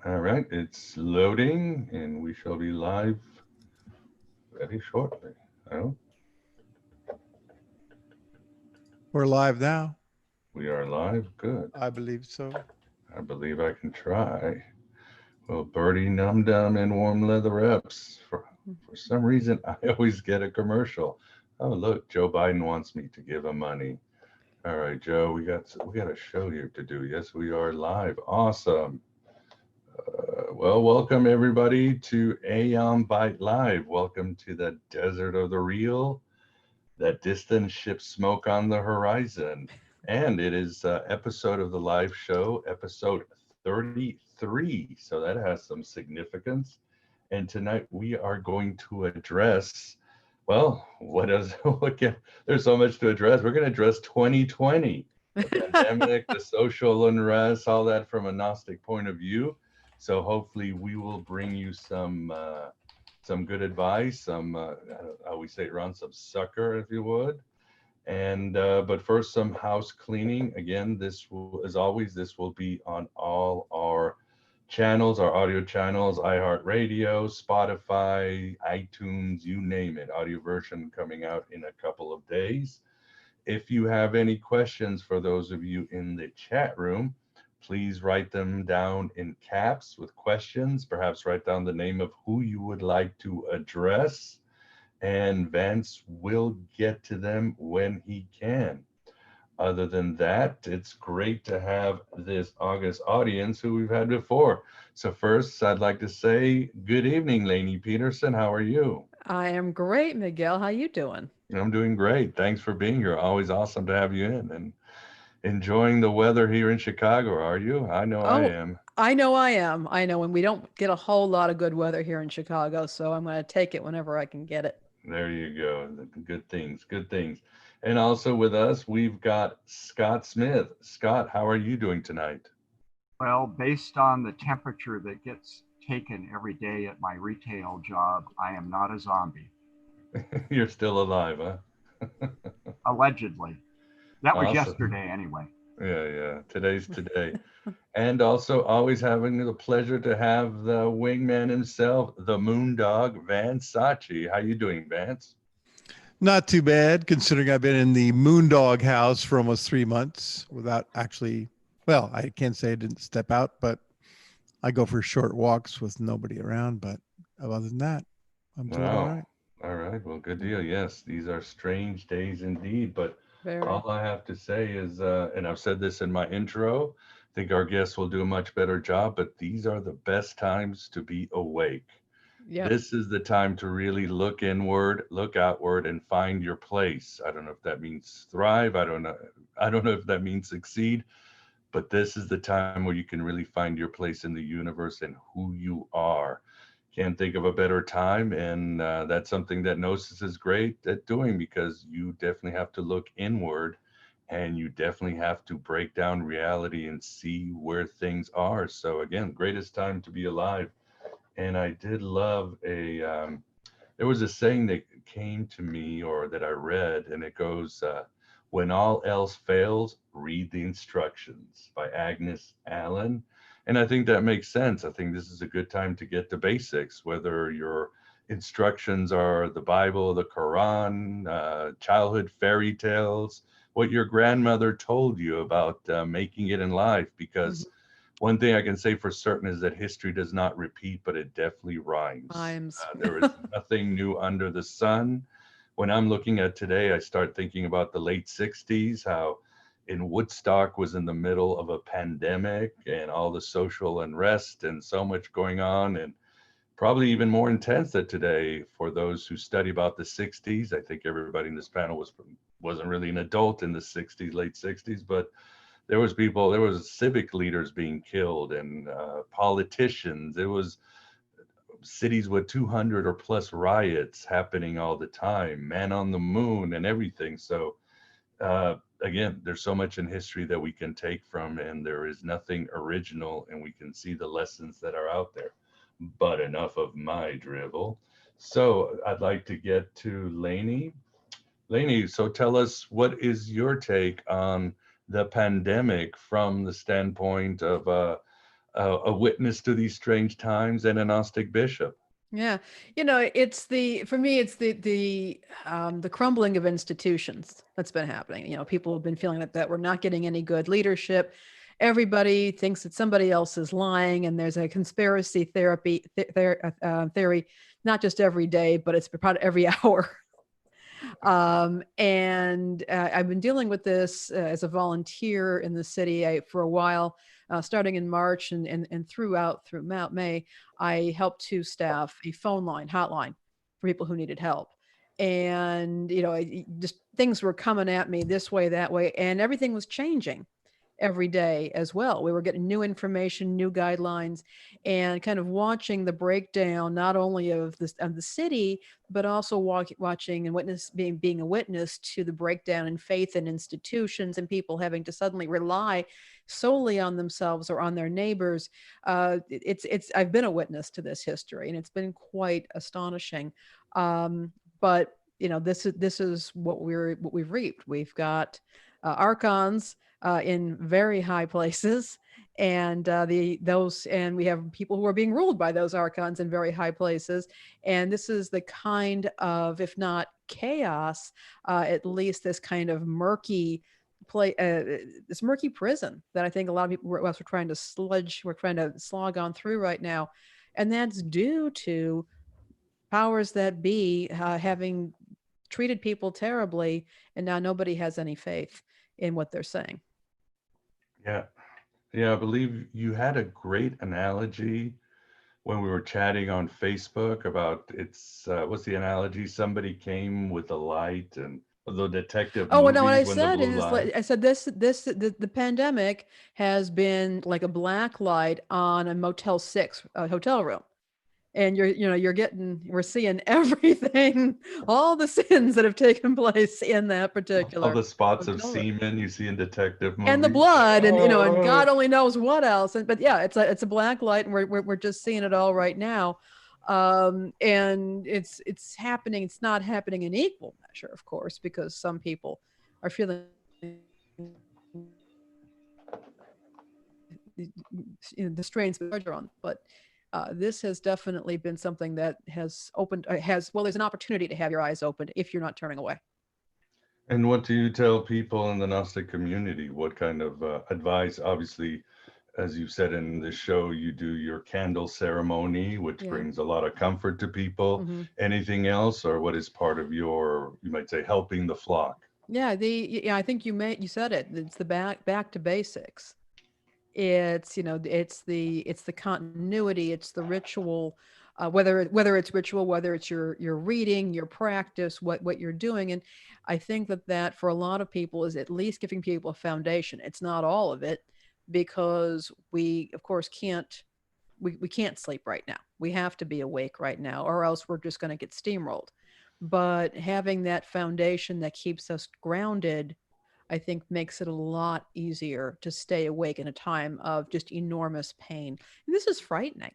All right, it's loading and we shall be live very shortly. Oh, We're live now. we are live. Good. I believe so. I believe I can try. Well, Birdie Num Dum and Warm Leather Reps. For some reason, I always get a commercial. Oh, look, Joe Biden wants me to give him money. All right, Joe, we got a show here to do. Yes, we are live. Awesome. Well, welcome everybody to Aeon Byte Live. Welcome to the desert of the real, that distant ship smoke on the horizon. And it is episode of the live show, episode 33. So that has some significance. And tonight we are going to address, well, what is, there's so much to address. We're going to address 2020, the pandemic, the social unrest, all that from a Gnostic point of view. So hopefully we will bring you some good advice, some how we say it, Ron, some sucker, if you would. And but first, some house cleaning. Again, this will, as always, this will be on all our channels, our audio channels, iHeartRadio, Spotify, iTunes, you name it. Audio version coming out in a couple of days. If you have any questions for those of you in the chat room, please write them down in caps with questions. Perhaps write down the name of who you would like to address, and Vance will get to them when he can. Other than that, it's great to have this August audience who we've had before. So, first, I'd like to say good evening, Lainie Petersen. How are you? I am great, Miguel. How you doing? I'm doing great. Thanks for being here. Always awesome to have you in and enjoying the weather here in Chicago. Are you? I know I Oh, am. I know I am. I know, and we don't get a whole lot of good weather here in Chicago, so I'm going to take it whenever I can get it. There you go. Good things, good things. And also with us, we've got Scott Smith. Scott, how are you doing tonight? Well, based on the temperature that gets taken every day at my retail job, I am not a zombie. You're still alive, huh? Allegedly. That was Awesome. yesterday anyway. Yeah, yeah. Today's today. And also always having the pleasure to have the wingman himself, the Moondog, Vance Sachi. How you doing, Vance? Not too bad, considering I've been in the Moondog house for almost 3 months without actually, well, I can't say I didn't step out, but I go for short walks with nobody around. But other than that, I'm doing all Wow. right. All right. Well, good deal. Yes, these are strange days indeed. But Very. all I have to say is, and I've said this in my intro, I think our guests will do a much better job, but these are the best times to be awake. Yep. This is the time to really look inward, look outward, and find your place. I don't know if that means thrive. I don't know. I don't know if that means succeed, but this is the time where you can really find your place in the universe and who you are. Can't think of a better time, and that's something that Gnosis is great at doing, because you definitely have to look inward, and you definitely have to break down reality and see where things are. So again, greatest time to be alive. And I did love a there was a saying that came to me, or that I read, and it goes, when all else fails, read the instructions, by Agnes Allen. And I think that makes sense. I think this is a good time to get the basics, whether your instructions are the Bible, the Quran, childhood fairy tales, what your grandmother told you about making it in life. Mhm. Because one thing I can say for certain is that history does not repeat, but it definitely rhymes. Times. There is nothing new under the sun. When I'm looking at today, I start thinking about the late 60s, how in Woodstock was in the middle of a pandemic and all the social unrest and so much going on, and probably even more intense than today for those who study about the 60s. I think everybody in this panel wasn't really an adult in the 60s, late 60s, but there was civic leaders being killed, and politicians. It was cities with 200 or plus riots happening all the time, man on the moon and everything. So again, there's so much in history that we can take from, and there is nothing original, and we can see the lessons that are out there. But enough of my drivel. So I'd like to get to Lainey. Lainey, so tell us, what is your take on the pandemic from the standpoint of a witness to these strange times and a Gnostic bishop. Yeah, it's for me, it's the crumbling of institutions that's been happening. People have been feeling that we're not getting any good leadership. Everybody thinks that somebody else is lying, and there's a conspiracy theory, not just every day, but it's probably every hour. And I've been dealing with this as a volunteer in the city for a while, starting in March and throughout May. I helped to staff a hotline for people who needed help. And, just things were coming at me this way, that way, and everything was changing every day as well. We were getting new information, new guidelines, and kind of watching the breakdown, not only of the city, but also watching and being a witness to the breakdown in faith in institutions, and people having to suddenly rely solely on themselves or on their neighbors. I've been a witness to this history, and it's been quite astonishing. But this is what we've reaped. We've got archons in very high places, and and we have people who are being ruled by those archons in very high places. And this is the kind of, if not chaos, at least this kind of murky this murky prison that I think a lot of people we're trying to slog on through right now. And that's due to powers that be having treated people terribly, and now nobody has any faith in what they're saying. Yeah. Yeah, I believe you had a great analogy when we were chatting on Facebook about what's the analogy? Somebody came with a light, and the detective Oh, no, what I movies when the said blue is, light. I said the pandemic has been like a black light on a Motel 6 hotel room. And we're seeing everything, all the sins that have taken place in that particular All the spots of hotel room. semen you see in detective movies. And the blood, and and God Oh. only knows what else. But yeah, it's a black light, and we're just seeing it all right now. And it's happening. It's not happening in equal measure, of course, because some people are feeling the strains are on. But this has definitely been something that has opened there's an opportunity to have your eyes opened if you're not turning away. And what do you tell people in the Gnostic community? What kind of advice? Obviously, as you said in the show, you do your candle ceremony, which brings a lot of comfort to people. Mm-hmm. Anything else, or what is part of your, you might say, helping the flock? Yeah, I think you said it. It's the back to basics. It's it's the continuity, it's the ritual, whether it's ritual, whether it's your reading, your practice, what you're doing. And I think that for a lot of people is at least giving people a foundation. It's not all of it, because we of course can't sleep right now. We have to be awake right now, or else we're just going to get steamrolled. But having that foundation that keeps us grounded, I think, makes it a lot easier to stay awake in a time of just enormous pain. And this is frightening.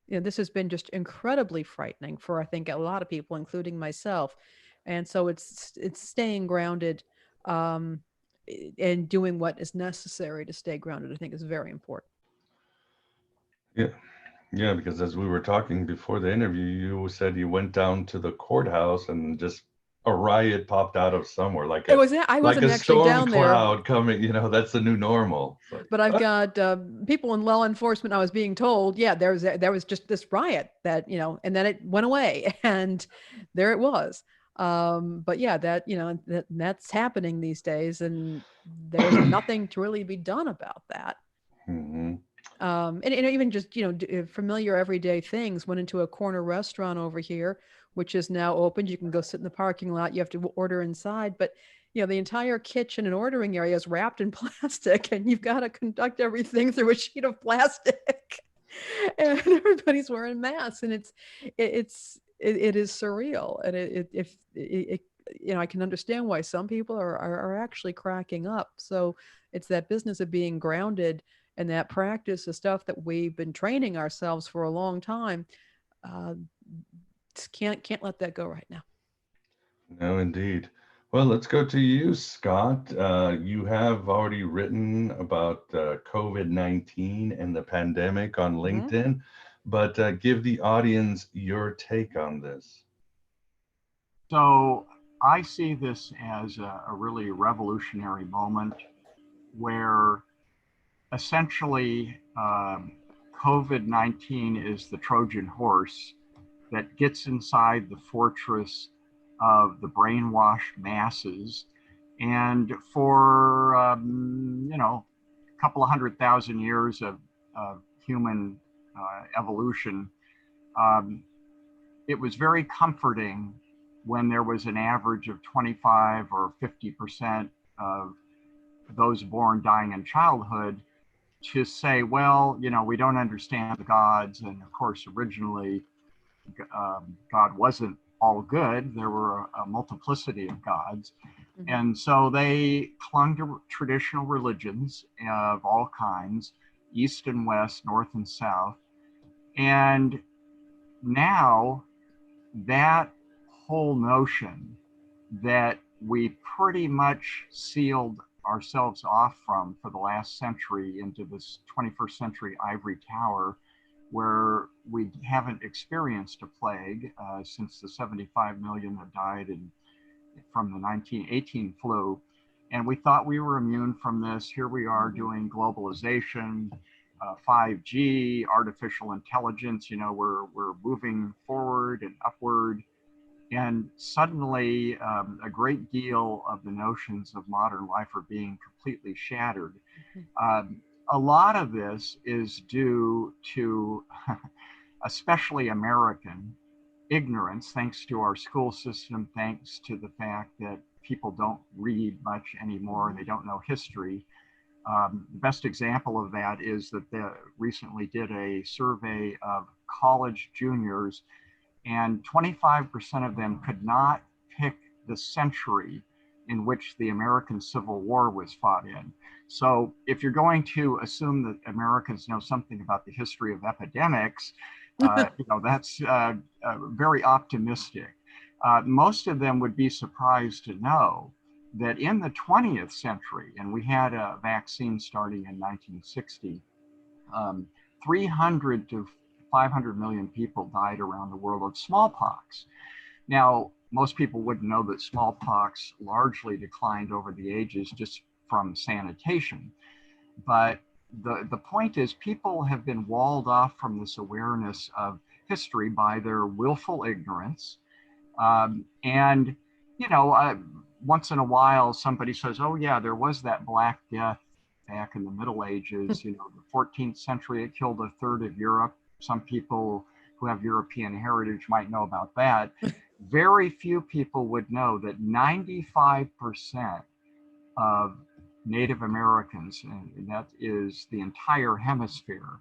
This has been just incredibly frightening for, I think, a lot of people, including myself. And so it's staying grounded, and doing what is necessary to stay grounded, I think, is very important. Yeah. Yeah, because as we were talking before the interview, you said you went down to the courthouse and just a riot popped out of somewhere, like I wasn't actually storm down there, cloud coming. That's the new normal. Like, but I've got people in law enforcement. I was being told, yeah, there was just this riot that, and then it went away, and there it was. But yeah, that's happening these days, and there's nothing to really be done about that. mm-hmm. And even just familiar everyday things. Went into a corner restaurant over here, which is now opened. You can go sit in the parking lot. You have to order inside, but the entire kitchen and ordering area is wrapped in plastic, and you've got to conduct everything through a sheet of plastic. And everybody's wearing masks, and it is surreal. And I can understand why some people are actually cracking up. So it's that business of being grounded, and that practice of stuff that we've been training ourselves for a long time. Can't let that go right now. No, indeed. Well, let's go to you, Scott. You have already written about COVID-19 and the pandemic on LinkedIn, but give the audience your take on this. So I see this as a really revolutionary moment where essentially COVID-19 is the Trojan Horse that gets inside the fortress of the brainwashed masses. And for, a couple of 100,000 years of human evolution, it was very comforting when there was an average of 25 or 50% of those born dying in childhood to say, well, we don't understand the gods. And of course, originally, God wasn't all good. There were a multiplicity of gods. Mm-hmm. And so they clung to traditional religions of all kinds, East and West, North and South. And now that whole notion that we pretty much sealed ourselves off from for the last century into this 21st century ivory tower, where we haven't experienced a plague since the 75 million that died from the 1918 flu. And we thought we were immune from this. Here we are doing globalization, 5G, artificial intelligence, we're moving forward and upward. And suddenly a great deal of the notions of modern life are being completely shattered. A lot of this is due to especially American ignorance, thanks to our school system, thanks to the fact that people don't read much anymore, they don't know history. The best example of that is that they recently did a survey of college juniors, and 25% of them could not pick the century in which the American Civil War was fought in. So if you're going to assume that Americans know something about the history of epidemics, that's very optimistic. Most of them would be surprised to know that in the 20th century, and we had a vaccine starting in 1960, 300 to 500 million people died around the world of smallpox. Now, most people wouldn't know that smallpox largely declined over the ages just from sanitation. But the point is, people have been walled off from this awareness of history by their willful ignorance. And once in a while, somebody says, oh yeah, there was that Black Death back in the Middle Ages, the 14th century, it killed a third of Europe. Some people who have European heritage might know about that. Very few people would know that 95% of Native Americans, and that is the entire hemisphere,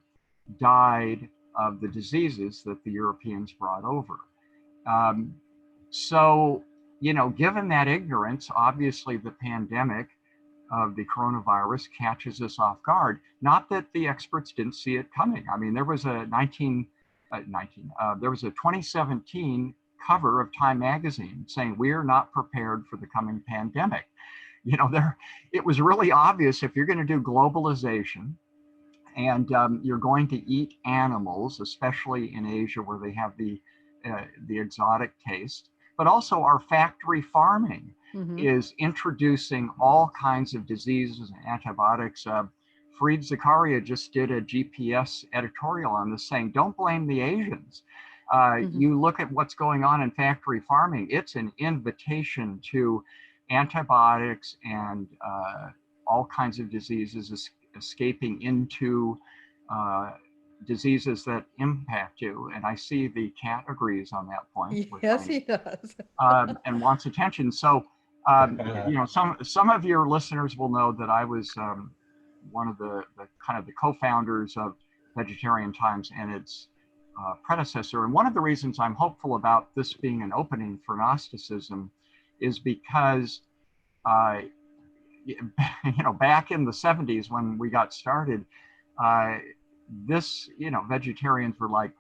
died of the diseases that the Europeans brought over. So, given that ignorance, obviously the pandemic of the coronavirus catches us off guard. Not that the experts didn't see it coming. I mean, there was a 2017 cover of Time magazine saying, "We're not prepared for the coming pandemic." It was really obvious, if you're going to do globalization and you're going to eat animals, especially in Asia where they have the exotic taste, but also our factory farming is introducing all kinds of diseases and antibiotics. Fareed Zakaria just did a GPS editorial on this saying, don't blame the Asians. You look at what's going on in factory farming, it's an invitation to antibiotics and all kinds of diseases escaping into diseases that impact you. And I see the cat agrees on that point. Yes, he does. And wants attention. So, some of your listeners will know that I was one of the co-founders of Vegetarian Times and its predecessor. And one of the reasons I'm hopeful about this being an opening for Gnosticism is because, back in the 70s when we got started, vegetarians were like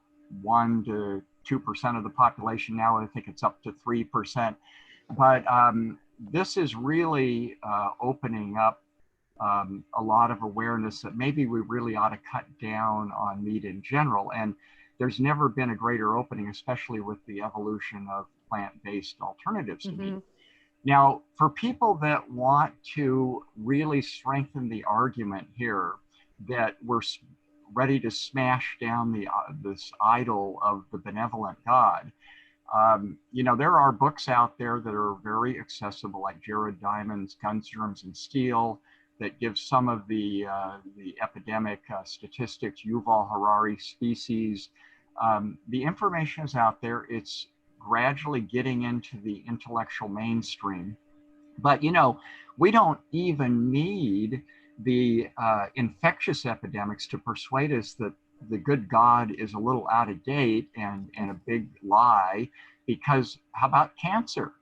1 to 2% of the population. Now I think it's up to 3%. But this is really opening up a lot of awareness that maybe we really ought to cut down on meat in general. And there's never been a greater opening, especially with the evolution of plant-based alternatives to meat. Now, for people that want to really strengthen the argument here that we're ready to smash down this idol of the benevolent God, you know, there are books out there that are very accessible, like Jared Diamond's Guns, Germs, and Steel, that gives some of the epidemic statistics, Yuval Harari, Species. The information is out there. It's gradually getting into the intellectual mainstream. But, you know, we don't even need the infectious epidemics to persuade us that the good God is a little out of date and a big lie, because how about cancer?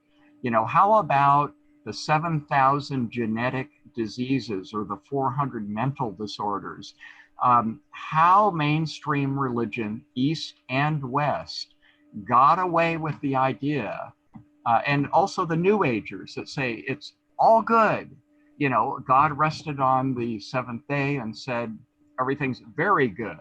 You know, how about the 7,000 genetic diseases or the 400 mental disorders? How mainstream religion, East and West, got away with the idea, and also the New Agers that say it's all good. You know, God rested on the seventh day and said everything's very good.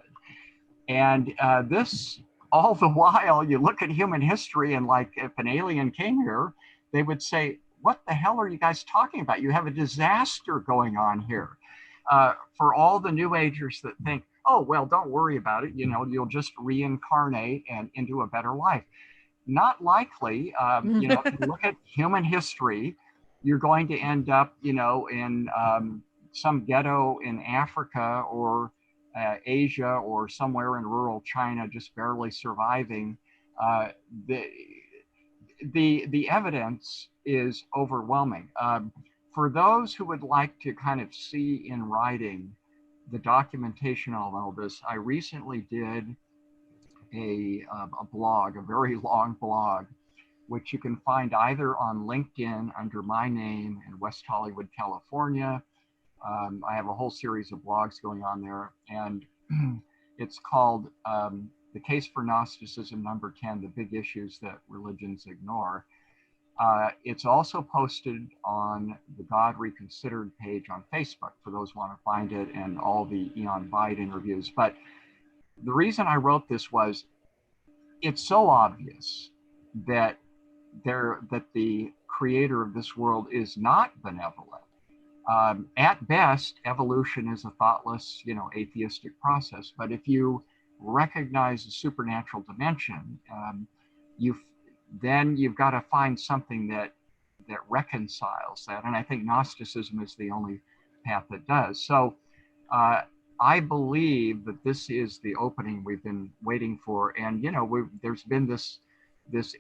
And this, all the while, you look at human history, and like if an alien came here, they would say, what the hell are you guys talking about? You have a disaster going on here. For all the New Agers that think, oh, well, don't worry about it. You know, you'll just reincarnate and into a better life. Not likely. You know, if you look at human history, you're going to end up, you know, in some ghetto in Africa or Asia or somewhere in rural China, just barely surviving. The evidence is overwhelming. For those who would like to kind of see in writing the documentation on all this, I recently did a blog, a very long blog, which you can find either on LinkedIn under my name in West Hollywood, California. I have a whole series of blogs going on there, and it's called The Case for Gnosticism, number 10, The Big Issues That Religions Ignore. It's also posted on the God Reconsidered page on Facebook for those who want to find it, and all the Eon Bide interviews. But the reason I wrote this was, it's so obvious that the creator of this world is not benevolent. At best, evolution is a thoughtless, you know, atheistic process. But if you recognize the supernatural dimension, then you've got to find something that reconciles that. And I think Gnosticism is the only path that does. So I believe that this is the opening we've been waiting for. And, you know, there's been this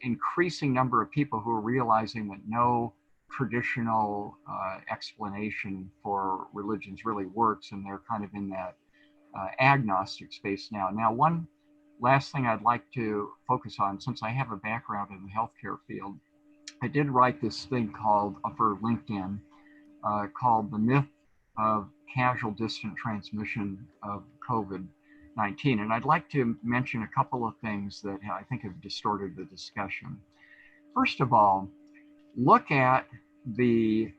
increasing number of people who are realizing that no traditional explanation for religions really works, and they're kind of in that agnostic space now. Now, one last thing I'd like to focus on, since I have a background in the healthcare field, I did write this thing called, for LinkedIn, called The Myth of Casual Distant Transmission of COVID-19. And I'd like to mention a couple of things that I think have distorted the discussion. First of all, look at the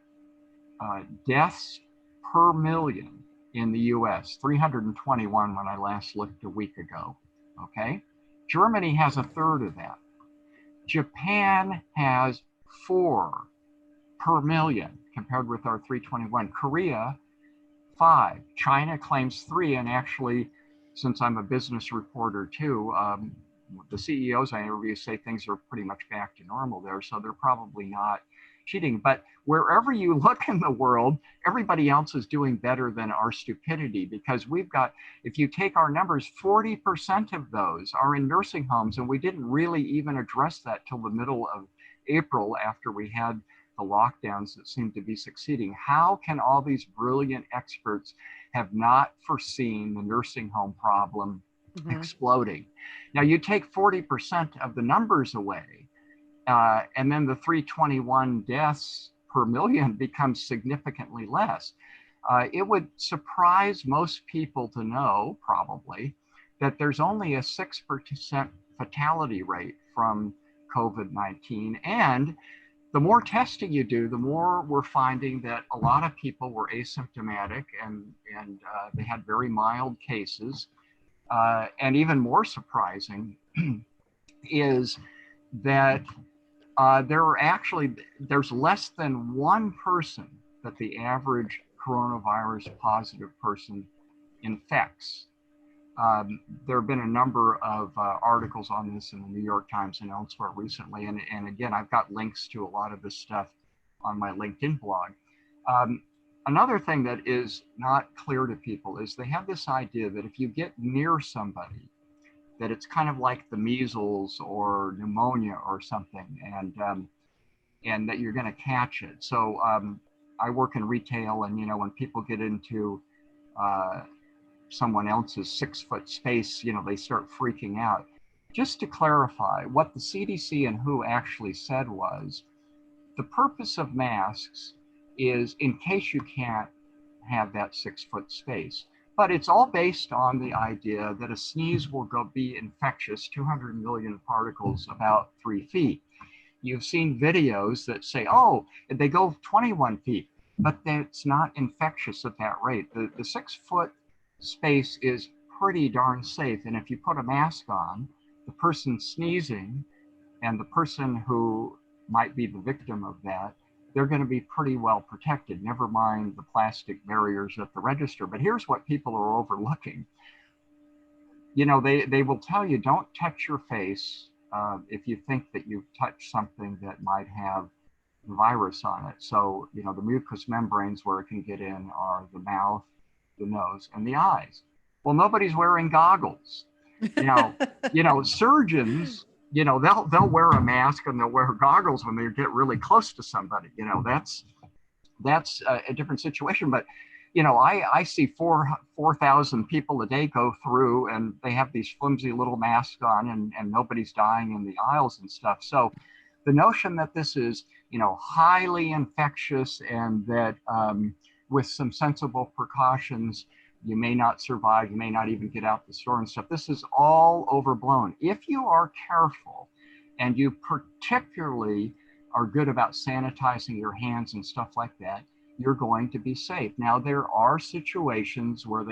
deaths per million in the US, 321 when I last looked a week ago, okay? Germany has a third of that. Japan has 4 per million compared with our 321. Korea, 5. China claims 3, and actually, since I'm a business reporter too, the CEOs I interview say things are pretty much back to normal there, so they're probably not cheating. But wherever you look in the world, everybody else is doing better than our stupidity, because we've got, if you take our numbers, 40% of those are in nursing homes, and we didn't really even address that till the middle of April after we had the lockdowns that seemed to be succeeding. How can all these brilliant experts have not foreseen the nursing home problem exploding? Now, you take 40% of the numbers away, and then the 321 deaths per million becomes significantly less. It would surprise most people to know, probably, that there's only a 6% fatality rate from COVID-19. And the more testing you do, the more we're finding that a lot of people were asymptomatic and they had very mild cases. And even more surprising is that there's less than one person that the average coronavirus positive person infects. There have been a number of articles on this in the New York Times and elsewhere recently. And again, I've got links to a lot of this stuff on my LinkedIn blog. Another thing that is not clear to people is they have this idea that if you get near somebody, that it's kind of like the measles or pneumonia or something, and that you're going to catch it. So I work in retail, and when people get into someone else's 6-foot space, they start freaking out. Just to clarify, what the CDC and WHO actually said was, the purpose of masks is in case you can't have that 6-foot space. But it's all based on the idea that a sneeze will be infectious, 200 million particles about 3 feet. You've seen videos that say, oh, they go 21 feet, but it's not infectious at that rate. The 6-foot space is pretty darn safe. And if you put a mask on, the person sneezing and the person who might be the victim of that, they're going to be pretty well protected, never mind the plastic barriers at the register. But here's what people are overlooking. They will tell you, don't touch your face if you think that you've touched something that might have the virus on it. So, the mucous membranes where it can get in are the mouth, the nose, and the eyes. Well, nobody's wearing goggles. Surgeons, they'll wear a mask and they'll wear goggles when they get really close to somebody. That's a different situation. But I see 4,000 people a day go through, and they have these flimsy little masks on, and nobody's dying in the aisles and stuff. So the notion that this is highly infectious and that with some sensible precautions, you may not survive, you may not even get out the store and stuff. This is all overblown. If you are careful and you particularly are good about sanitizing your hands and stuff like that, you're going to be safe. Now, there are situations where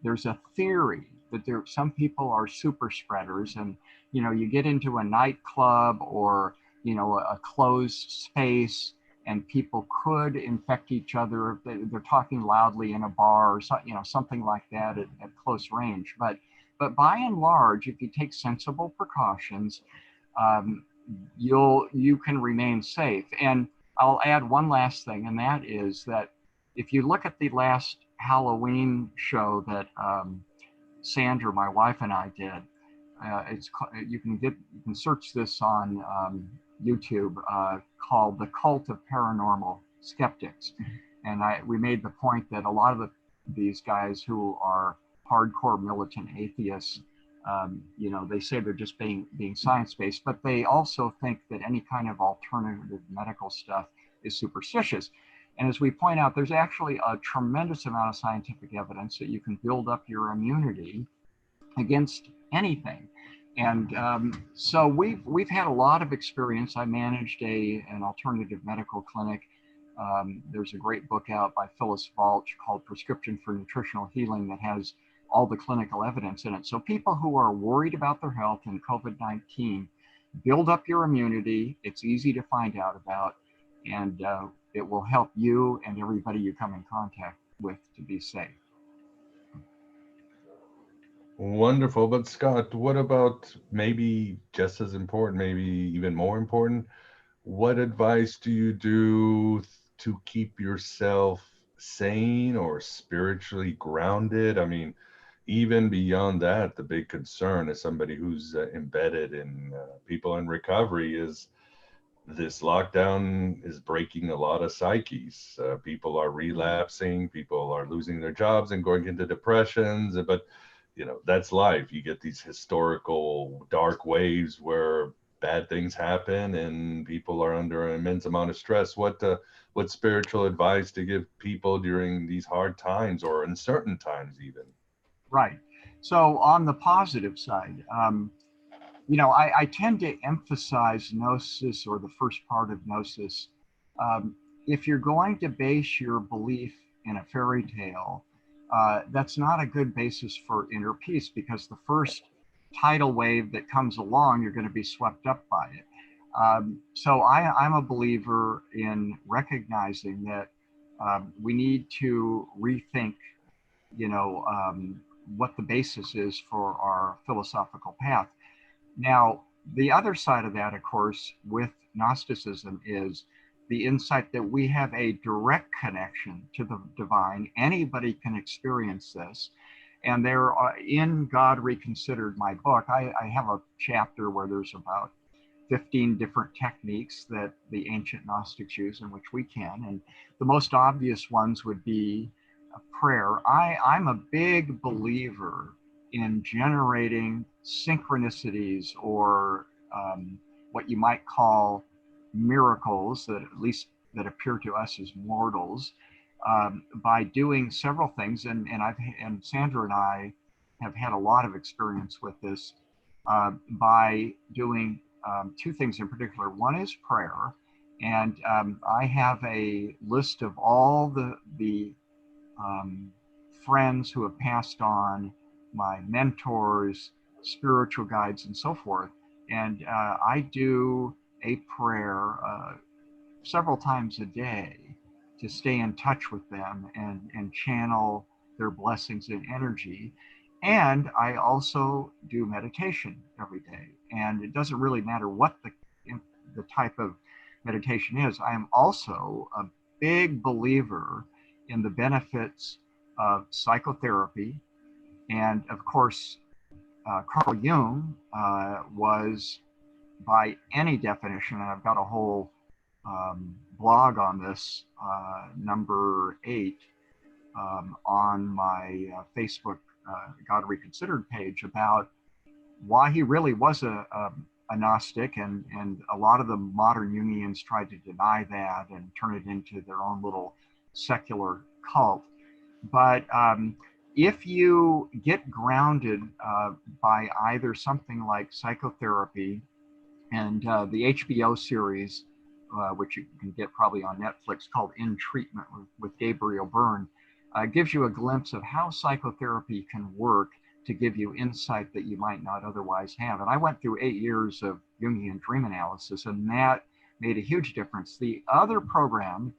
there's a theory that some people are super spreaders, and you get into a nightclub or a closed space, and people could infect each other if they're talking loudly in a bar or something like that at close range. But by and large, if you take sensible precautions, you can remain safe. And I'll add one last thing, and that is that if you look at the last Halloween show that Sandra, my wife, and I did, you can search this on YouTube, called The Cult of Paranormal Skeptics. And we made the point that a lot of these guys who are hardcore militant atheists, they say they're just being science-based, but they also think that any kind of alternative medical stuff is superstitious. And as we point out, there's actually a tremendous amount of scientific evidence that you can build up your immunity against anything. And so we've had a lot of experience. I managed an alternative medical clinic. There's a great book out by Phyllis Balch called Prescription for Nutritional Healing that has all the clinical evidence in it. So people who are worried about their health and COVID-19, build up your immunity. It's easy to find out about, and it will help you and everybody you come in contact with to be safe. Wonderful. But Scott, what about, maybe just as important, maybe even more important, what advice do you do to keep yourself sane or spiritually grounded? I mean, even beyond that, the big concern as somebody who's embedded in people in recovery is this lockdown is breaking a lot of psyches. People are relapsing, people are losing their jobs and going into depressions, but that's life. You get these historical dark waves where bad things happen and people are under an immense amount of stress. What spiritual advice to give people during these hard times or uncertain times even? Right. So on the positive side, I tend to emphasize Gnosis, or the first part of Gnosis. If you're going to base your belief in a fairy tale, that's not a good basis for inner peace, because the first tidal wave that comes along, you're going to be swept up by it. So I'm a believer in recognizing that we need to rethink, what the basis is for our philosophical path. Now, the other side of that, of course, with Gnosticism is the insight that we have a direct connection to the divine. Anybody can experience this. And there are, in God Reconsidered, my book, I have a chapter where there's about 15 different techniques that the ancient Gnostics use, and which we can. And the most obvious ones would be prayer. I'm a big believer in generating synchronicities, or what you might call miracles, that at least that appear to us as mortals, by doing several things. And Sandra and I have had a lot of experience with this, by doing two things in particular. One is prayer, and I have a list of all the friends who have passed on, my mentors, spiritual guides, and so forth. And I do a prayer several times a day to stay in touch with them and channel their blessings and energy. And I also do meditation every day. And it doesn't really matter what the type of meditation is. I am also a big believer in the benefits of psychotherapy. And of course, Carl Jung was, by any definition, and I've got a whole blog on this, number 8, on my Facebook God Reconsidered page, about why he really was a Gnostic, and a lot of the modern Jungians tried to deny that and turn it into their own little secular cult. But if you get grounded by either something like psychotherapy and the HBO series, which you can get probably on Netflix, called In Treatment with Gabriel Byrne, gives you a glimpse of how psychotherapy can work to give you insight that you might not otherwise have. And I went through 8 years of Jungian dream analysis, and that made a huge difference. The other program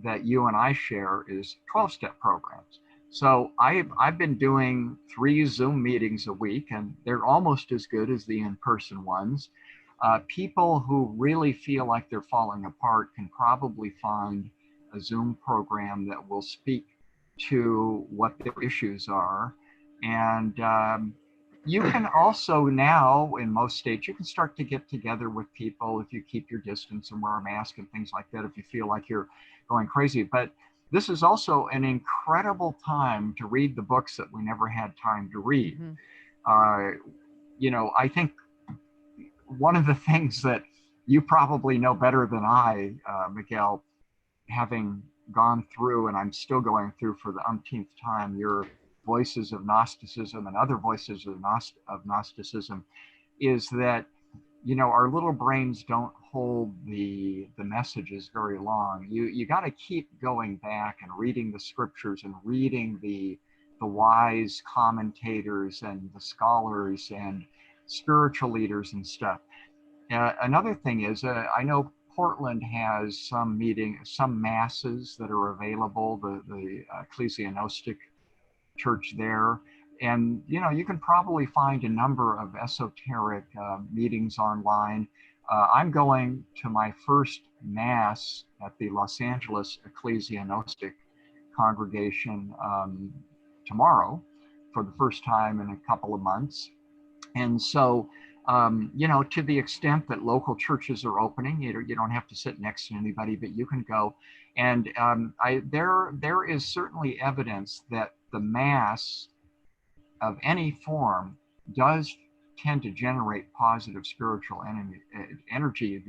that you and I share is 12-step programs. So I've been doing 3 Zoom meetings a week, and they're almost as good as the in-person ones. People who really feel like they're falling apart can probably find a Zoom program that will speak to what their issues are. And you can also now, in most states, you can start to get together with people if you keep your distance and wear a mask and things like that, if you feel like you're going crazy. But this is also an incredible time to read the books that we never had time to read. Mm-hmm. I think one of the things that you probably know better than I, Miguel, having gone through, and I'm still going through for the umpteenth time, your Voices of Gnosticism and other voices of Gnosticism, is that, our little brains don't hold the messages very long. You got to keep going back and reading the scriptures and reading the wise commentators and the scholars and spiritual leaders and stuff. Another thing is, I know Portland has some masses that are available, the Gnostic church there. And, you can probably find a number of esoteric meetings online. I'm going to my first Mass at the Los Angeles Gnostic congregation tomorrow for the first time in a couple of months. And so, to the extent that local churches are opening, you don't have to sit next to anybody, but you can go. And there is certainly evidence that the Mass of any form does tend to generate positive spiritual energy.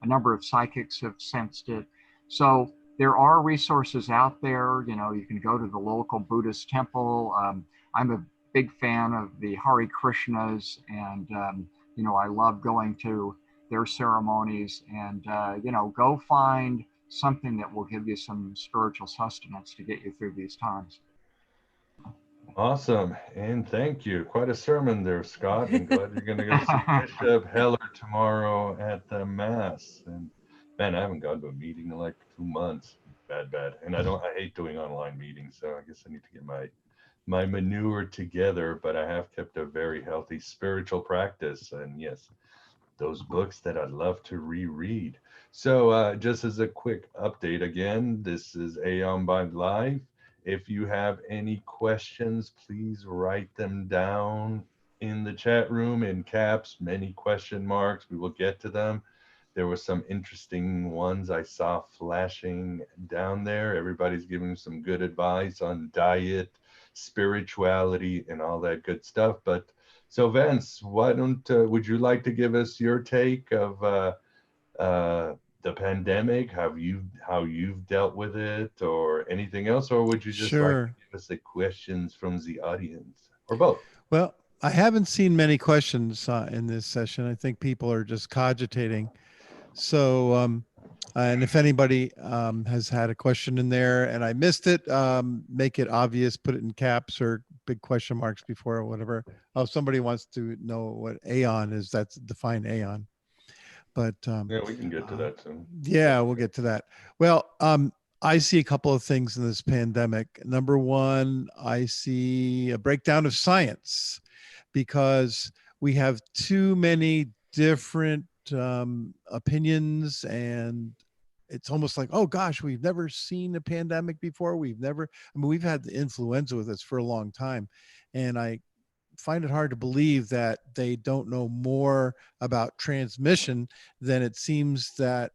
A number of psychics have sensed it. So there are resources out there. You can go to the local Buddhist temple. I'm a big fan of the Hare Krishnas and I love going to their ceremonies, and go find something that will give you some spiritual sustenance to get you through these times. Awesome. And thank you. Quite a sermon there, Scott. And glad you're going to go see Bishop Heller tomorrow at the Mass. And man, I haven't gone to a meeting in like 2 months. Bad. And I hate doing online meetings. So I guess I need to get my manure together, but I have kept a very healthy spiritual practice. And yes, those books that I'd love to reread. So just as a quick update again, this is Aeon by Life. If you have any questions, please write them down in the chat room in caps, many question marks. We will get to them. There were some interesting ones I saw flashing down there. Everybody's giving some good advice on diet, spirituality, and all that good stuff. But so Vance, why don't would you like to give us your take of the pandemic, how you've dealt with it, or anything else, or would you just like to Sure. give us the questions from the audience, or both? Well, I haven't seen many questions in this session. I think people are just cogitating. So, and if anybody has had a question in there and I missed it, make it obvious, put it in caps or big question marks before or whatever. Oh, somebody wants to know what Aeon is. That's define Aeon. But Yeah, we can get to that soon. yeah, we'll get to that. Well, I see a couple of things in this pandemic. Number one, I see a breakdown of science because we have too many different opinions, and it's almost like, oh gosh, we've never seen a pandemic before. We've had the influenza with us for a long time. And I find it hard to believe that they don't know more about transmission than it seems that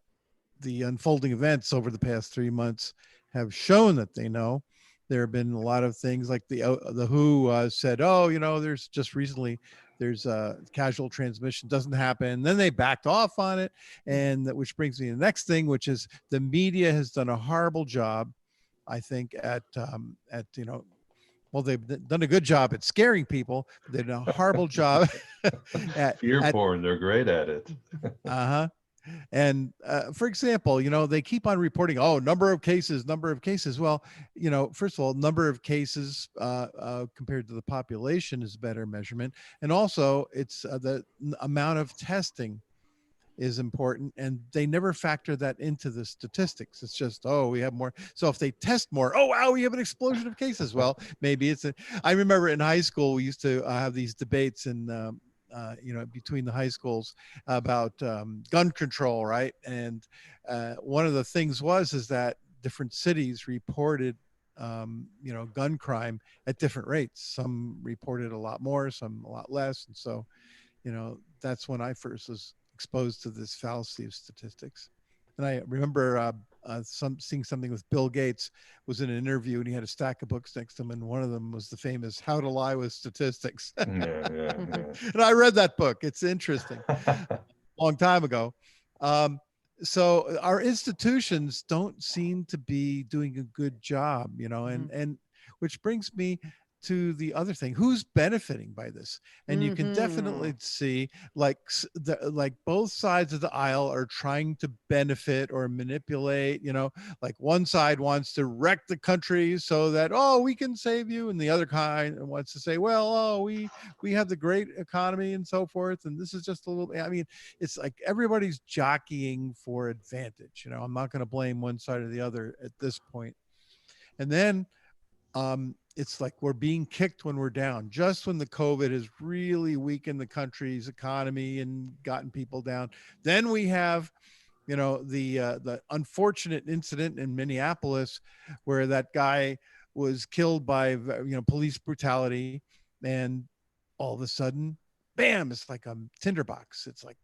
the unfolding events over the past 3 months have shown that they know. There have been a lot of things like the WHO said, oh, there's just recently there's casual transmission doesn't happen. Then they backed off on it, and which brings me to the next thing, which is the media has done a horrible job, I think, at well, they've done a good job at scaring people. They've done a horrible job at Fear porn, they're great at it. uh-huh. And for example, they keep on reporting, oh, number of cases. Well, first of all, number of cases compared to the population is a better measurement. And also it's the amount of testing is important, and they never factor that into the statistics. It's just, oh, we have more. So if they test more, oh, wow, we have an explosion of cases. Well, maybe I remember in high school, we used to have these debates in, between the high schools about gun control, right? And one of the things is that different cities reported, gun crime at different rates. Some reported a lot more, some a lot less. And so, that's when I first was exposed to this fallacy of statistics. And I remember seeing something with Bill Gates was in an interview, and he had a stack of books next to him, and one of them was the famous How to Lie with Statistics. Yeah. And I read that book. It's interesting. Long time ago. So our institutions don't seem to be doing a good job, and which brings me to the other thing, who's benefiting by this. And you can definitely see like both sides of the aisle are trying to benefit or manipulate, like one side wants to wreck the country so that, oh, we can save you, and the other kind wants to say, well, oh, we have the great economy and so forth, and this is just a little, it's like everybody's jockeying for advantage. I'm not going to blame one side or the other at this point. And then it's like we're being kicked when we're down, just when the COVID has really weakened the country's economy and gotten people down. Then we have, the unfortunate incident in Minneapolis where that guy was killed by, police brutality. And all of a sudden, bam, it's like a tinderbox. It's like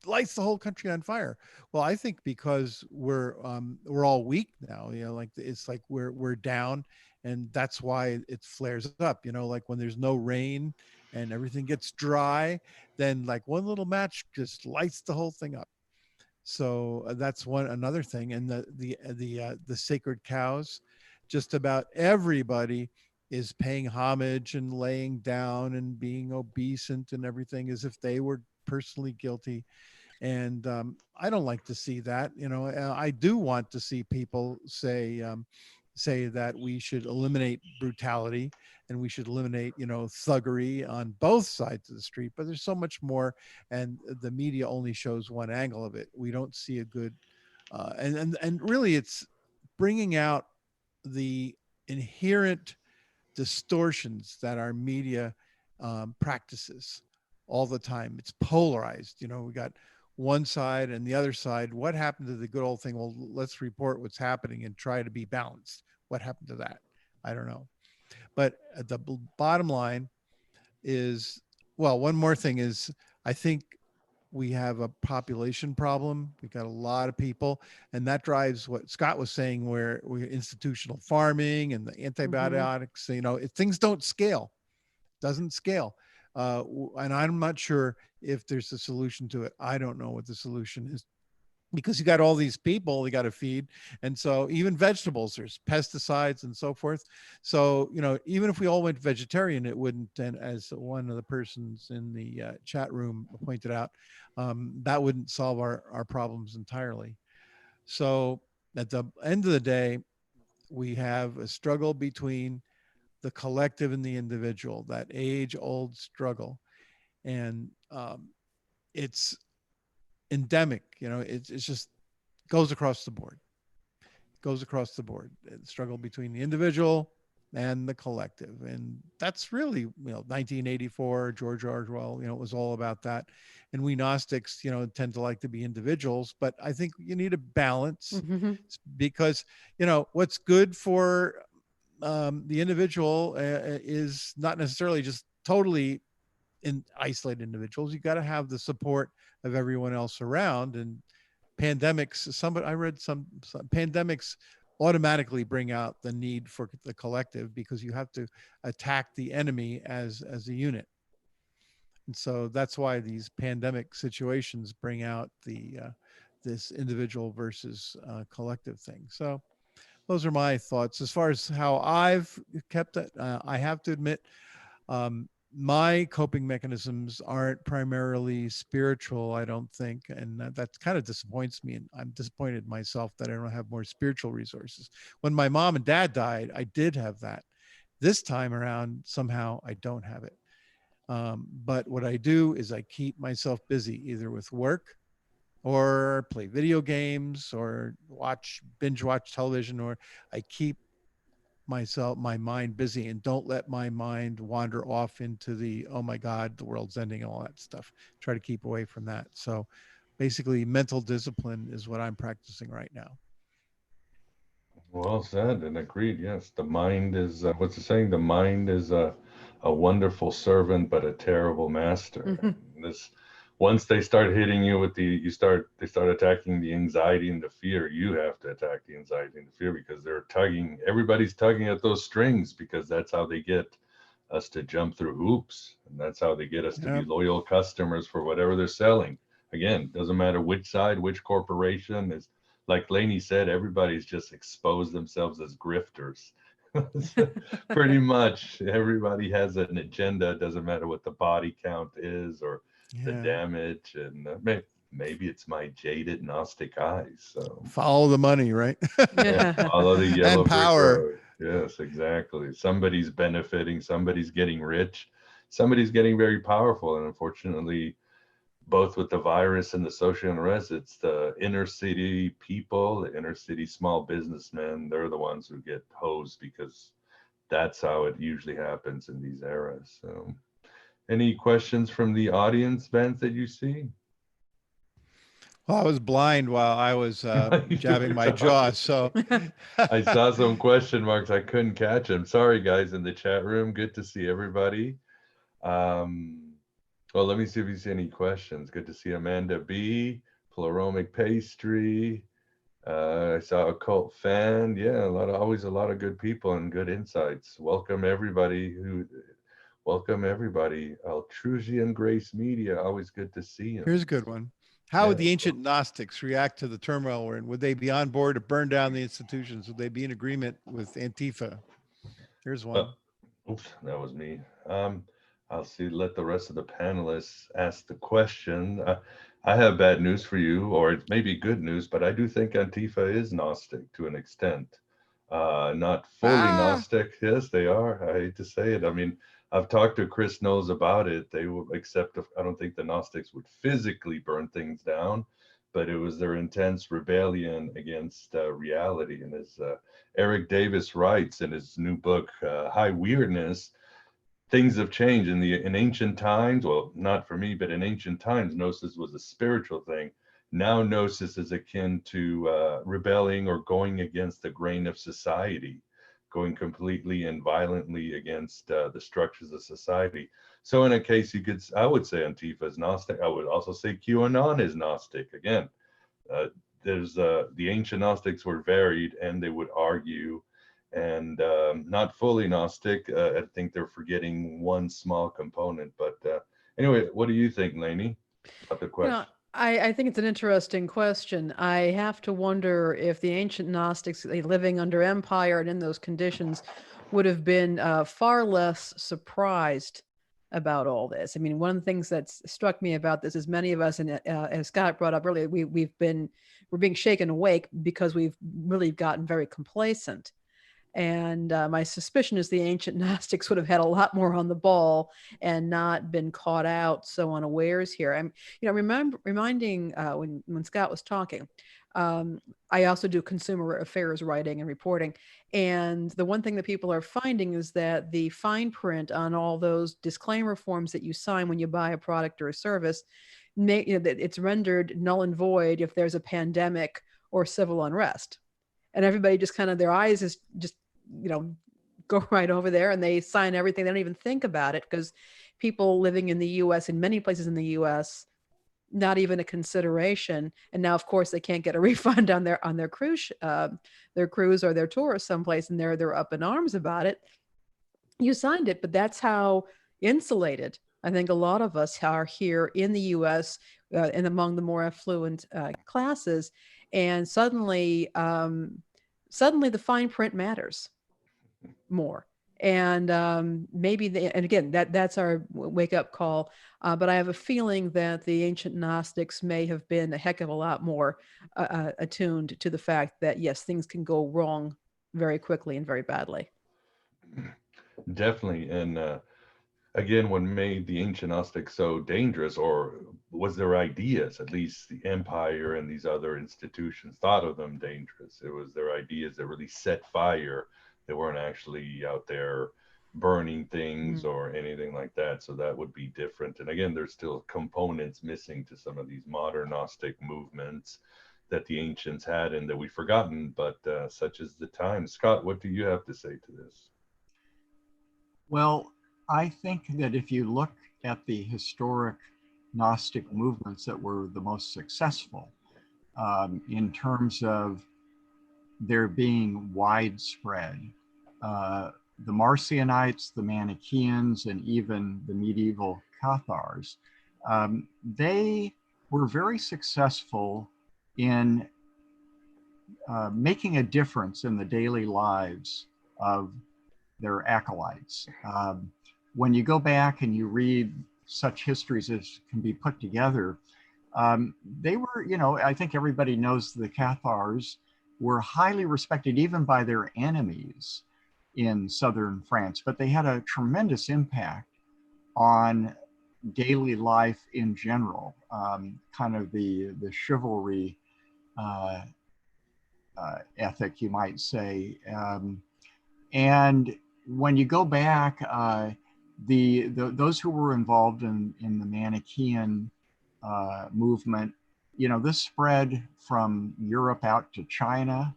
lights the whole country on fire. Well, I think because we're all weak now, like it's like we're down, and that's why it flares up, like when there's no rain and everything gets dry, then like one little match just lights the whole thing up. So that's another thing. And the sacred cows, just about everybody is paying homage and laying down and being obeisant and everything as if they were personally guilty. And I don't like to see that. I do want to see people say that we should eliminate brutality and we should eliminate, thuggery on both sides of the street. But there's so much more, and the media only shows one angle of it. We don't see a good, and really, it's bringing out the inherent distortions that our media practices all the time. It's polarized. We got one side and the other side. What happened to the good old thing? Well, let's report what's happening and try to be balanced. What happened to that? I don't know. But the bottom line is, well, one more thing is, I think we have a population problem. We've got a lot of people, and that drives what Scott was saying, where we institutional farming and the antibiotics, things don't scale, doesn't scale. And I'm not sure if there's a solution to it. I don't know what the solution is, because you got all these people you got to feed. And so even vegetables, there's pesticides and so forth. So, even if we all went vegetarian, it wouldn't, and as one of the persons in the chat room pointed out, that wouldn't solve our problems entirely. So at the end of the day, we have a struggle between the collective and the individual, that age-old struggle. And it's endemic, it's just goes across the board. The struggle between the individual and the collective. And that's really, 1984, George Orwell, it was all about that. And we Gnostics, tend to like to be individuals, but I think you need a balance, because, what's good for the individual is not necessarily just totally isolate individuals. You got to have the support of everyone else around. And pandemics, I read some pandemics automatically bring out the need for the collective, because you have to attack the enemy as a unit. And so that's why these pandemic situations bring out this individual versus collective thing. So those are my thoughts as far as how I've kept it. I have to admit, my coping mechanisms aren't primarily spiritual, I don't think. And that kind of disappoints me. And I'm disappointed in myself that I don't have more spiritual resources. When my mom and dad died, I did have that. This time around, somehow I don't have it. But what I do is I keep myself busy, either with work or play video games or binge watch television, or I keep my mind busy and don't let my mind wander off into the, oh my God, the world's ending and all that stuff. Try to keep away from that. So basically mental discipline is what I'm practicing right now. Well said and agreed. Yes, the mind is, what's the saying? The mind is a wonderful servant, but a terrible master. This, once they start hitting you with they start attacking the anxiety and the fear, you have to attack the anxiety and the fear, because everybody's tugging at those strings, because that's how they get us to jump through hoops. And that's how they get us to be loyal customers for whatever they're selling. Again, doesn't matter which side, which corporation. Is like Lainie said, everybody's just exposed themselves as grifters. Pretty much everybody has an agenda. It doesn't matter what the body count is or the damage. And maybe it's my jaded Gnostic eyes. So follow the money, right? Follow the yellow and power. brick road. Yes, exactly. Somebody's benefiting. Somebody's getting rich. Somebody's getting very powerful. And unfortunately, both with the virus and the social unrest, it's the inner city people, the inner city small businessmen. They're the ones who get hosed, because that's how it usually happens in these eras. So, any questions from the audience, Vance, that you see? Well, I was blind while I was jabbing my jaw, so I saw some question marks. I couldn't catch them. Sorry, guys, in the chat room. Good to see everybody. Well, let me see if you see any questions. Good to see Amanda B, Pleuromic Pastry. I saw Occult Fan. Yeah, always a lot of good people and good insights. Welcome everybody. Altrusian Grace Media. Always good to see you. Here's a good one. How would the ancient Gnostics react to the turmoil we're in? Would they be on board to burn down the institutions? Would they be in agreement with Antifa? Here's one. Oops, that was me. I'll see. Let the rest of the panelists ask the question. I have bad news for you, or it may be good news, but I do think Antifa is Gnostic to an extent. Not fully Ah, Gnostic. Yes, they are. I hate to say it. I mean, I've talked to Chris Knowles about it. They will accept. I don't think the Gnostics would physically burn things down, but it was their intense rebellion against reality. And as Eric Davis writes in his new book, High Weirdness, things have changed in ancient times. Well, not for me, but in ancient times, Gnosis was a spiritual thing. Now Gnosis is akin to rebelling or going against the grain of society, going completely and violently against the structures of society. So in a case, I would say Antifa is Gnostic. I would also say QAnon is Gnostic. Again, uh, there's the ancient Gnostics were varied, and they would argue, and not fully Gnostic. I think they're forgetting one small component. But anyway, what do you think, Lainie, about the You know, question? I think it's an interesting question. I have to wonder if the ancient Gnostics, living under empire and in those conditions, would have been far less surprised about all this. I mean, one of the things that's struck me about this is many of us, and as Scott brought up earlier, we're being shaken awake because we've really gotten very complacent. And my suspicion is the ancient Gnostics would have had a lot more on the ball and not been caught out so unawares here. I'm, reminding when Scott was talking. I also do consumer affairs writing and reporting, and the one thing that people are finding is that the fine print on all those disclaimer forms that you sign when you buy a product or a service, that it's rendered null and void if there's a pandemic or civil unrest, and everybody just kind of their eyes is just you know go right over there and they sign everything. They don't even think about it because people living in the US, in many places in the US, not even a consideration. And now of course they can't get a refund on their cruise, their cruise or their tour someplace, and they're up in arms about it. You signed it, but that's how insulated I think a lot of us are here in the US, and among the more affluent classes. And suddenly the fine print matters more. And and again, that's our wake up call. But I have a feeling that the ancient Gnostics may have been a heck of a lot more attuned to the fact that yes, things can go wrong very quickly and very badly. Definitely. And again, what made the ancient Gnostics so dangerous, or was their ideas, at least the empire and these other institutions thought of them dangerous. It was their ideas that really set fire. They weren't actually out there burning things Mm. or anything like that. So that would be different. And again, there's still components missing to some of these modern Gnostic movements that the ancients had and that we've forgotten, but such is the time. Scott, what do you have to say to this? Well, I think that if you look at the historic Gnostic movements that were the most successful, in terms of their being widespread, the Marcionites, the Manichaeans, and even the medieval Cathars, they were very successful in making a difference in the daily lives of their acolytes. When you go back and you read such histories as can be put together, they were, I think everybody knows the Cathars were highly respected even by their enemies in southern France, but they had a tremendous impact on daily life in general, kind of the chivalry uh, ethic, you might say. And when you go back, those who were involved in the Manichaean movement, this spread from Europe out to China.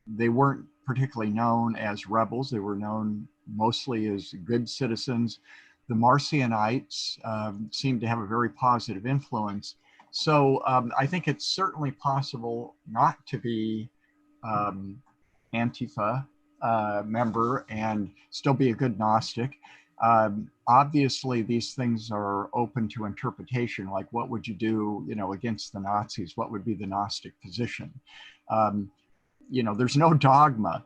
They weren't particularly known as rebels. They were known mostly as good citizens. The Marcionites seemed to have a very positive influence. So I think it's certainly possible not to be Antifa member and still be a good Gnostic. Obviously, these things are open to interpretation. Like, what would you do, against the Nazis? What would be the Gnostic position? There's no dogma.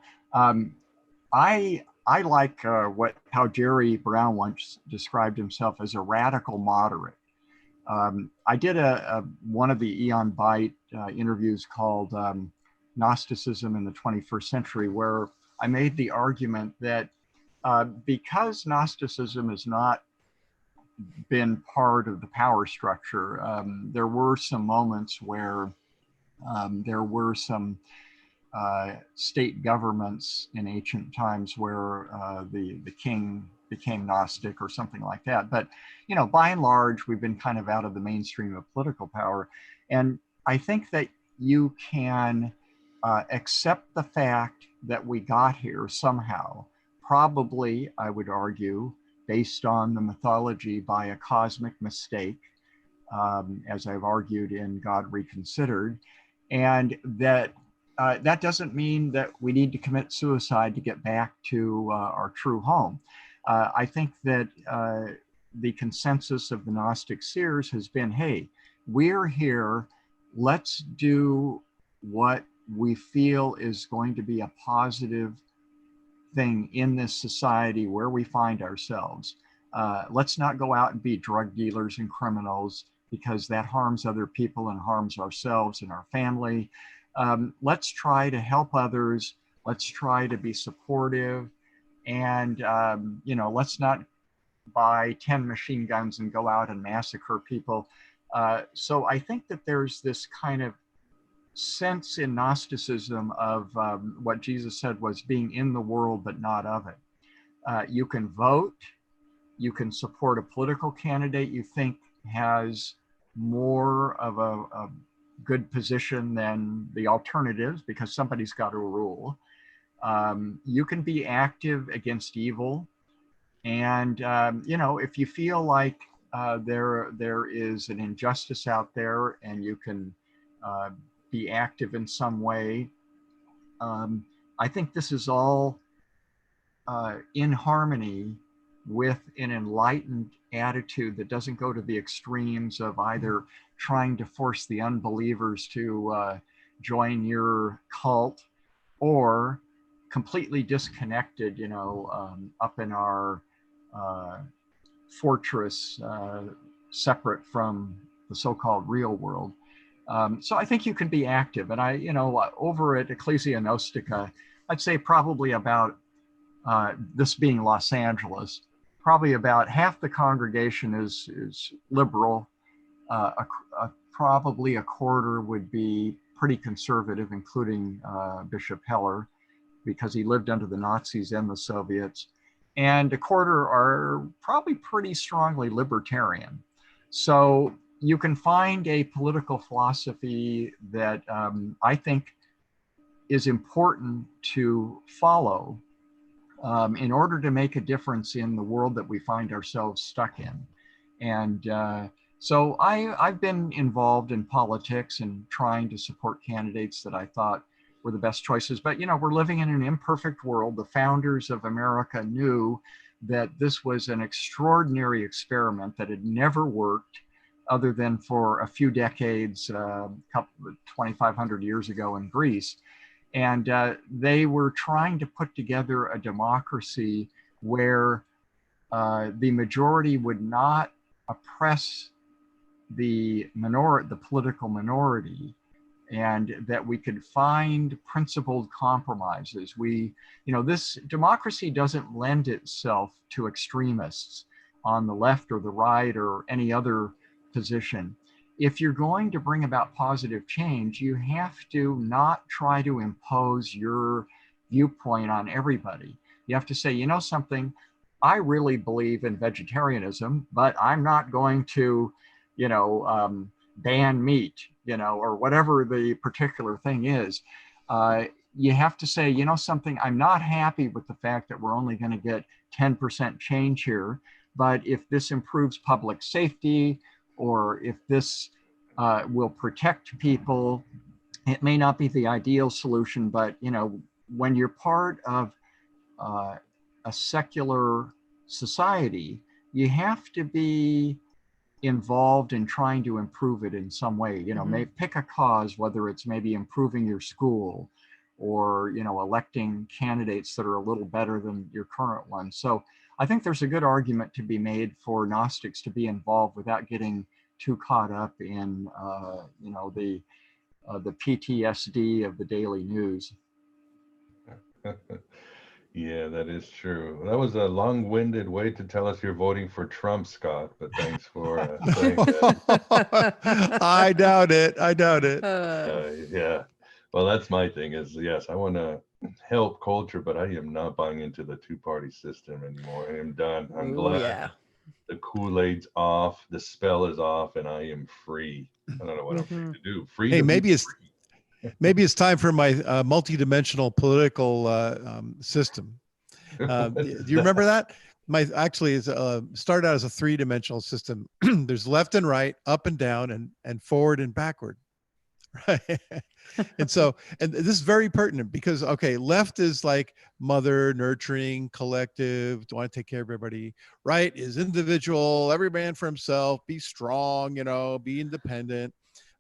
I I like how Jerry Brown once described himself as a radical moderate. I did one of the Eon Byte interviews called Gnosticism in the 21st Century, where I made the argument that because Gnosticism has not been part of the power structure, there were some moments where there were some state governments in ancient times where the king became Gnostic or something like that. But, you know, by and large, we've been kind of out of the mainstream of political power. And I think that you can accept the fact that we got here somehow, probably, I would argue, based on the mythology by a cosmic mistake, as I've argued in God Reconsidered, and that that doesn't mean that we need to commit suicide to get back to our true home. I think that the consensus of the Gnostic seers has been, hey, we're here, let's do what we feel is going to be a positive thing in this society where we find ourselves. Let's not go out and be drug dealers and criminals, because that harms other people and harms ourselves and our family. Let's try to help others. Let's try to be supportive. And, you know, let's not buy 10 machine guns and go out and massacre people. So I think that there's this kind of sense in Gnosticism of what Jesus said was being in the world, but not of it. You can vote, you can support a political candidate you think has more of a good position than the alternatives, because somebody's got to rule. You can be active against evil. And, you know, if you feel like there is an injustice out there and you can be active in some way, I think this is all in harmony with an enlightened attitude that doesn't go to the extremes of either trying to force the unbelievers to join your cult, or completely disconnected, you know, up in our fortress, separate from the so-called real world. So I think you can be active. And I, you know, over at Ecclesia Gnostica, I'd say probably about, this being Los Angeles, probably about half the congregation is liberal. Probably a quarter would be pretty conservative, including Bishop Heller, because he lived under the Nazis and the Soviets. And a quarter are probably pretty strongly libertarian. So you can find a political philosophy that I think is important to follow in order to make a difference in the world that we find ourselves stuck in. And so I've been involved in politics and trying to support candidates that I thought were the best choices. But, you know, we're living in an imperfect world. The founders of America knew that this was an extraordinary experiment that had never worked other than for a few decades, 2,500 years ago in Greece. And they were trying to put together a democracy where the majority would not oppress the political minority, and that we could find principled compromises. You know, this democracy doesn't lend itself to extremists on the left or the right or any other position. If you're going to bring about positive change, you have to not try to impose your viewpoint on everybody. You have to say, you know something, I really believe in vegetarianism, but I'm not going to, you know, ban meat, you know, or whatever the particular thing is. You have to say, you know something, I'm not happy with the fact that we're only going to get 10% change here, but if this improves public safety, or if this will protect people, it may not be the ideal solution, but, you know, when you're part of a secular society, you have to be involved in trying to improve it in some way. You know, pick a cause, whether it's maybe improving your school or, you know, electing candidates that are a little better than your current one. So I think there's a good argument to be made for Gnostics to be involved without getting too caught up in, you know, the PTSD of the daily news. Yeah, that is true. That was a long-winded way to tell us you're voting for Trump, Scott, but thanks for saying that. I doubt it. I doubt it. Yeah. Well, that's my thing is, yes, I want to help culture, but I am not buying into the two-party system anymore. I am done. I'm glad yeah. the Kool-Aid's off, the spell is off, and I am free. I don't know what I'm free to do. Free Hey, to maybe be it's free. maybe it's time for my multidimensional political system. Do you remember that? My actually is started out as a three-dimensional system. There's left and right, up and down, and forward and backward. Right. And so, and this is very pertinent because, okay, left is like mother, nurturing, collective, do want to take care of everybody. Right is individual, every man for himself, be strong, you know, be independent.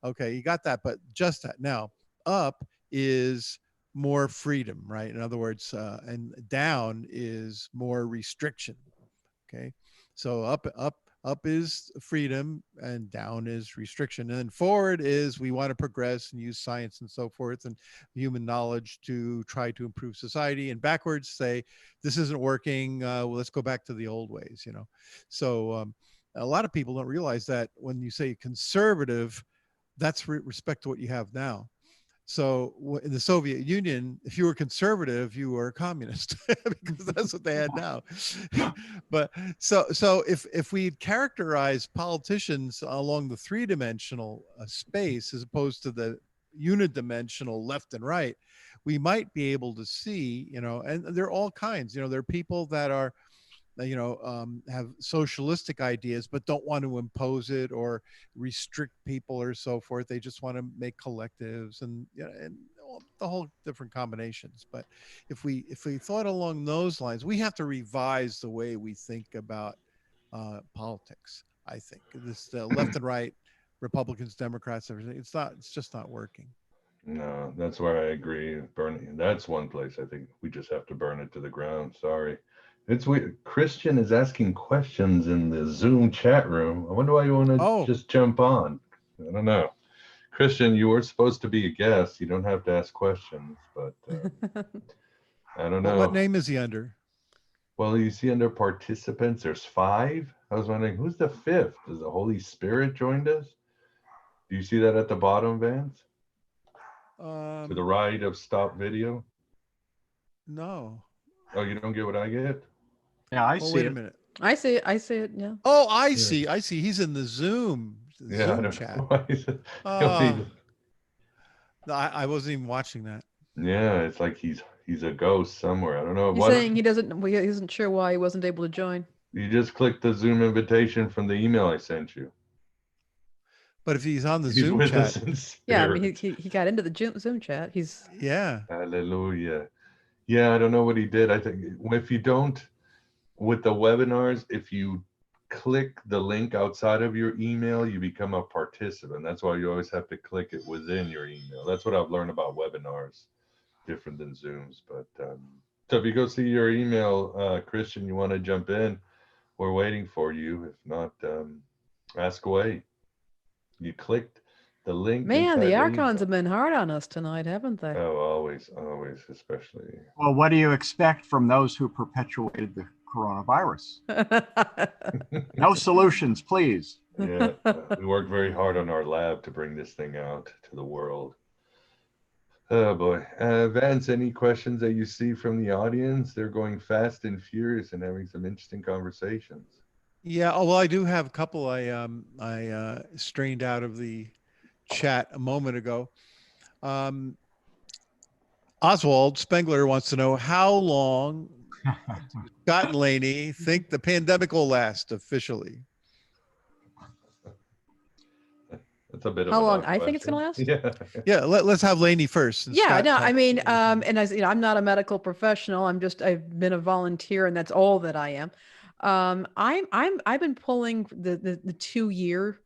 Okay, you got that, but just that. Now, up is more freedom, right? In other words, and down is more restriction. Okay, so up is freedom and down is restriction, and then forward is we want to progress and use science and so forth and human knowledge to try to improve society, and backwards say this isn't working, well, let's go back to the old ways, you know. So a lot of people don't realize that when you say conservative, that's respect to what you have now. So in the Soviet Union, if you were conservative, you were a communist because that's what they had now. But so if we characterize politicians along the three-dimensional space as opposed to the unidimensional left and right, we might be able to see, you know, and there are all kinds, you know, there are people that are, you know, have socialistic ideas, but don't want to impose it or restrict people or so forth. They just want to make collectives and, you know, and the whole different combinations. But if we thought along those lines, we have to revise the way we think about politics. I think this left and right, Republicans, Democrats, everything. It's just not working. No, that's where I agree. Burning. That's one place I think we just have to burn it to the ground. Sorry. It's weird. Christian is asking questions in the Zoom chat room. I wonder why you want to just jump on. I don't know. Christian, you were supposed to be a guest. You don't have to ask questions, but I don't know. What name is he under? Well, you see under participants, there's 5. I was wondering, who's the 5th? Has the Holy Spirit joined us? Do you see that at the bottom, Vance? To the right of stop video? No. Oh, you don't get what I get? Yeah, I see wait it. a minute. I see it. Yeah. Oh, I see. He's in the Zoom chat. No, I wasn't even watching that. Yeah, it's like he's a ghost somewhere. I don't know. He's saying he isn't sure why he wasn't able to join. You just click the Zoom invitation from the email I sent you. But if he's on the Zoom chat, yeah, I mean he got into the Zoom chat. Hallelujah. Yeah, I don't know what he did. I think if you don't, with the webinars, if you click the link outside of your email, you become a participant. That's why you always have to click it within your email. That's what I've learned about webinars, different than Zooms. But so if you go see your email, Christian, you want to jump in, we're waiting for you. If not, ask away. You clicked the link. Man, the Archons have been hard on us tonight, haven't they? Oh, always, especially. Well, what do you expect from those who perpetuated the coronavirus? No solutions, please. Yeah, we worked very hard on our lab to bring this thing out to the world. Oh boy. Vance, any questions that you see from the audience? They're going fast and furious and having some interesting conversations. Yeah, well, I do have a couple I strained out of the chat a moment ago. Oswald Spengler wants to know how long Scott and Lainie think the pandemic will last officially. That's a bit of how long I think it's going to last. Yeah. Let's have Lainie first. Yeah, no, I mean, and as you know, I'm not a medical professional. I've been a volunteer, and that's all that I am. I've been pulling the 2-year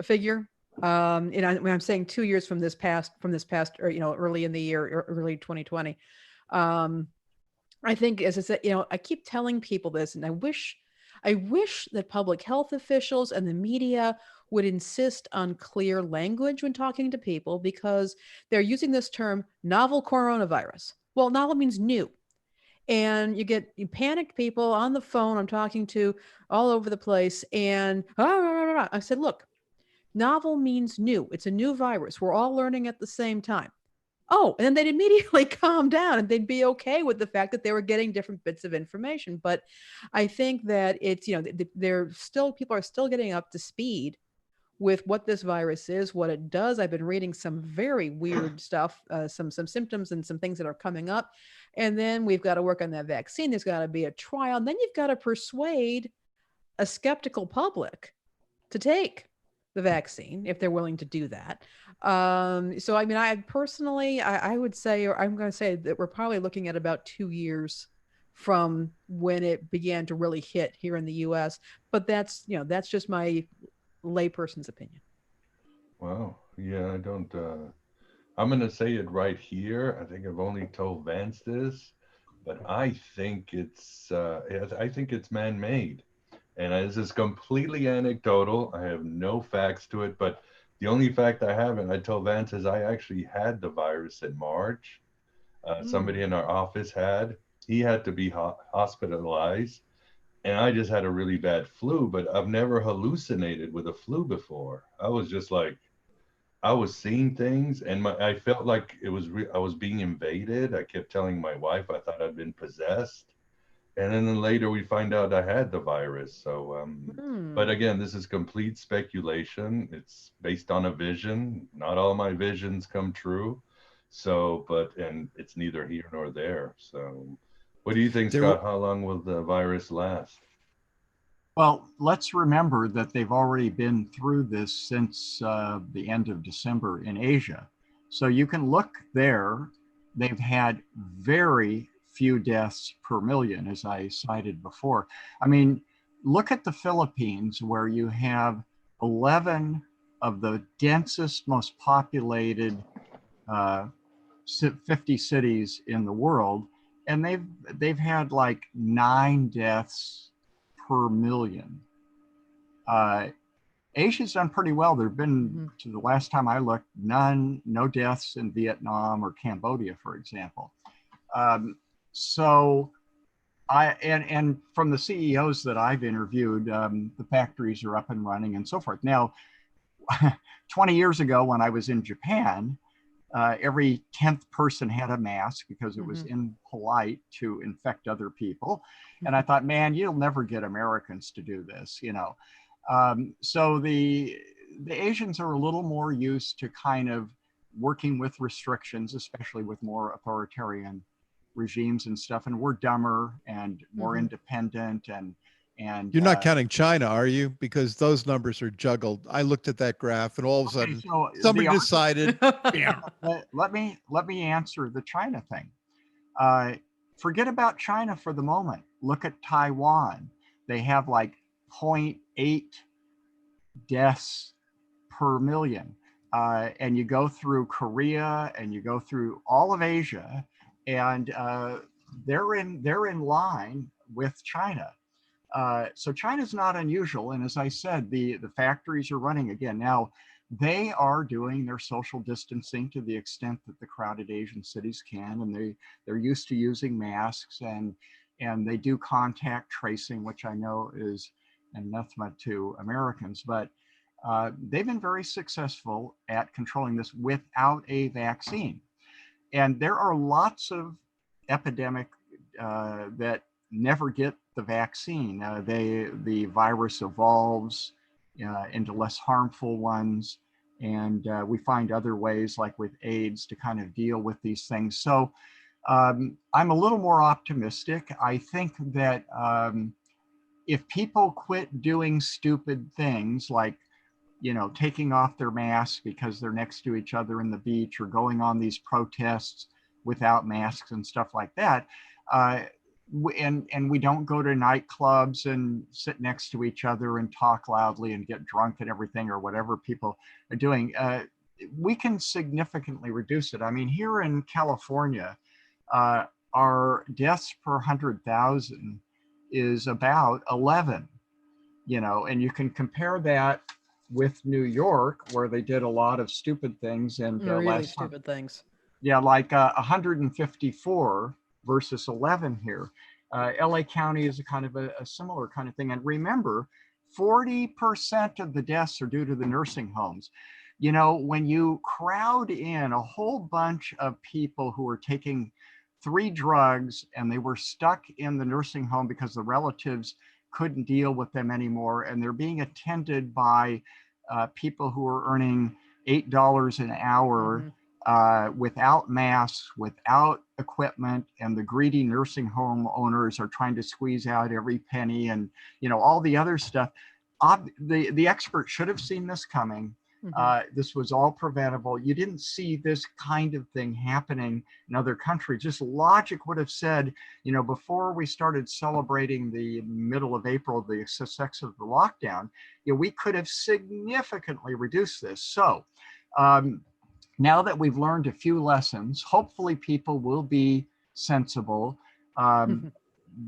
figure When I'm saying 2 years from this past, or, early in the year, or early 2020. I think, as I said, I keep telling people this, and I wish that public health officials and the media would insist on clear language when talking to people, because they're using this term novel coronavirus. Well, novel means new. And you panicked people on the phone I'm talking to all over the place. And I said, look, novel means new. It's a new virus. We're all learning at the same time. Oh, and then they'd immediately calm down, and they'd be okay with the fact that they were getting different bits of information. But I think that it's, people are still getting up to speed with what this virus is, what it does. I've been reading some very weird stuff, some symptoms and some things that are coming up. And then we've got to work on that vaccine. There's got to be a trial. And then you've got to persuade a skeptical public to take the vaccine if they're willing to do that. So, I mean, I personally, I would say, or I'm going to say that we're probably looking at about 2 years from when it began to really hit here in the US. But that's just my layperson's opinion. Wow. Yeah, I don't. I'm gonna say it right here. I think I've only told Vance this, but I think it's man-made, and this is completely anecdotal. I have no facts to it, but the only fact I have, and I told Vance, is I actually had the virus in March. Somebody in our office had. He had to be hospitalized. And I just had a really bad flu, but I've never hallucinated with a flu before. I was just like, I was seeing things, and I felt like I was being invaded. I kept telling my wife I thought I'd been possessed, and then later we find out I had the virus. So, but again, this is complete speculation. It's based on a vision. Not all my visions come true. So, and it's neither here nor there. So, what do you think, Scott? How long will the virus last? Well, let's remember that they've already been through this since the end of December in Asia. So you can look there. They've had very few deaths per million, as I cited before. I mean, look at the Philippines, where you have 11 of the densest, most populated 50 cities in the world, and they've had like 9 deaths per million. Asia's done pretty well. There've been, to the last time I looked, no deaths in Vietnam or Cambodia, for example. So and from the CEOs that I've interviewed, the factories are up and running and so forth. Now, 20 years ago when I was in Japan, every 10th person had a mask because it was impolite to infect other people. And I thought, man, you'll never get Americans to do this, So the Asians are a little more used to kind of working with restrictions, especially with more authoritarian regimes and stuff. And we're dumber and more independent and you're not counting China, are you? Because those numbers are juggled. I looked at that graph, and all of a sudden, so somebody decided. Let me answer the China thing. Forget about China for the moment. Look at Taiwan. They have like 0.8 deaths per million. And you go through Korea and you go through all of Asia, and they're in line with China. So China's not unusual. And as I said, the factories are running again. Now, they are doing their social distancing to the extent that the crowded Asian cities can. And they're used to using masks, and they do contact tracing, which I know is anathema to Americans. But they've been very successful at controlling this without a vaccine. And there are lots of epidemic that never get the vaccine. The virus evolves into less harmful ones, and we find other ways, like with AIDS, to kind of deal with these things. So I'm a little more optimistic. I think that if people quit doing stupid things like taking off their masks because they're next to each other in the beach, or going on these protests without masks and stuff like that, and we don't go to nightclubs and sit next to each other and talk loudly and get drunk and everything, or whatever people are doing. We can significantly reduce it. I mean, here in California, our deaths per 100,000 is about 11, and you can compare that with New York, where they did a lot of stupid things. And really stupid things. Yeah, like 154 versus 11 here. LA County is a kind of a similar kind of thing. And remember, 40% of the deaths are due to the nursing homes. When you crowd in a whole bunch of people who are taking 3 drugs and they were stuck in the nursing home because the relatives couldn't deal with them anymore, and they're being attended by people who are earning $8 an hour, without masks, without equipment, and the greedy nursing home owners are trying to squeeze out every penny, and all the other stuff. The experts should have seen this coming. This was all preventable. You didn't see this kind of thing happening in other countries. Just logic would have said, before we started celebrating the middle of April, the success of the lockdown, we could have significantly reduced this. So now that we've learned a few lessons, hopefully people will be sensible.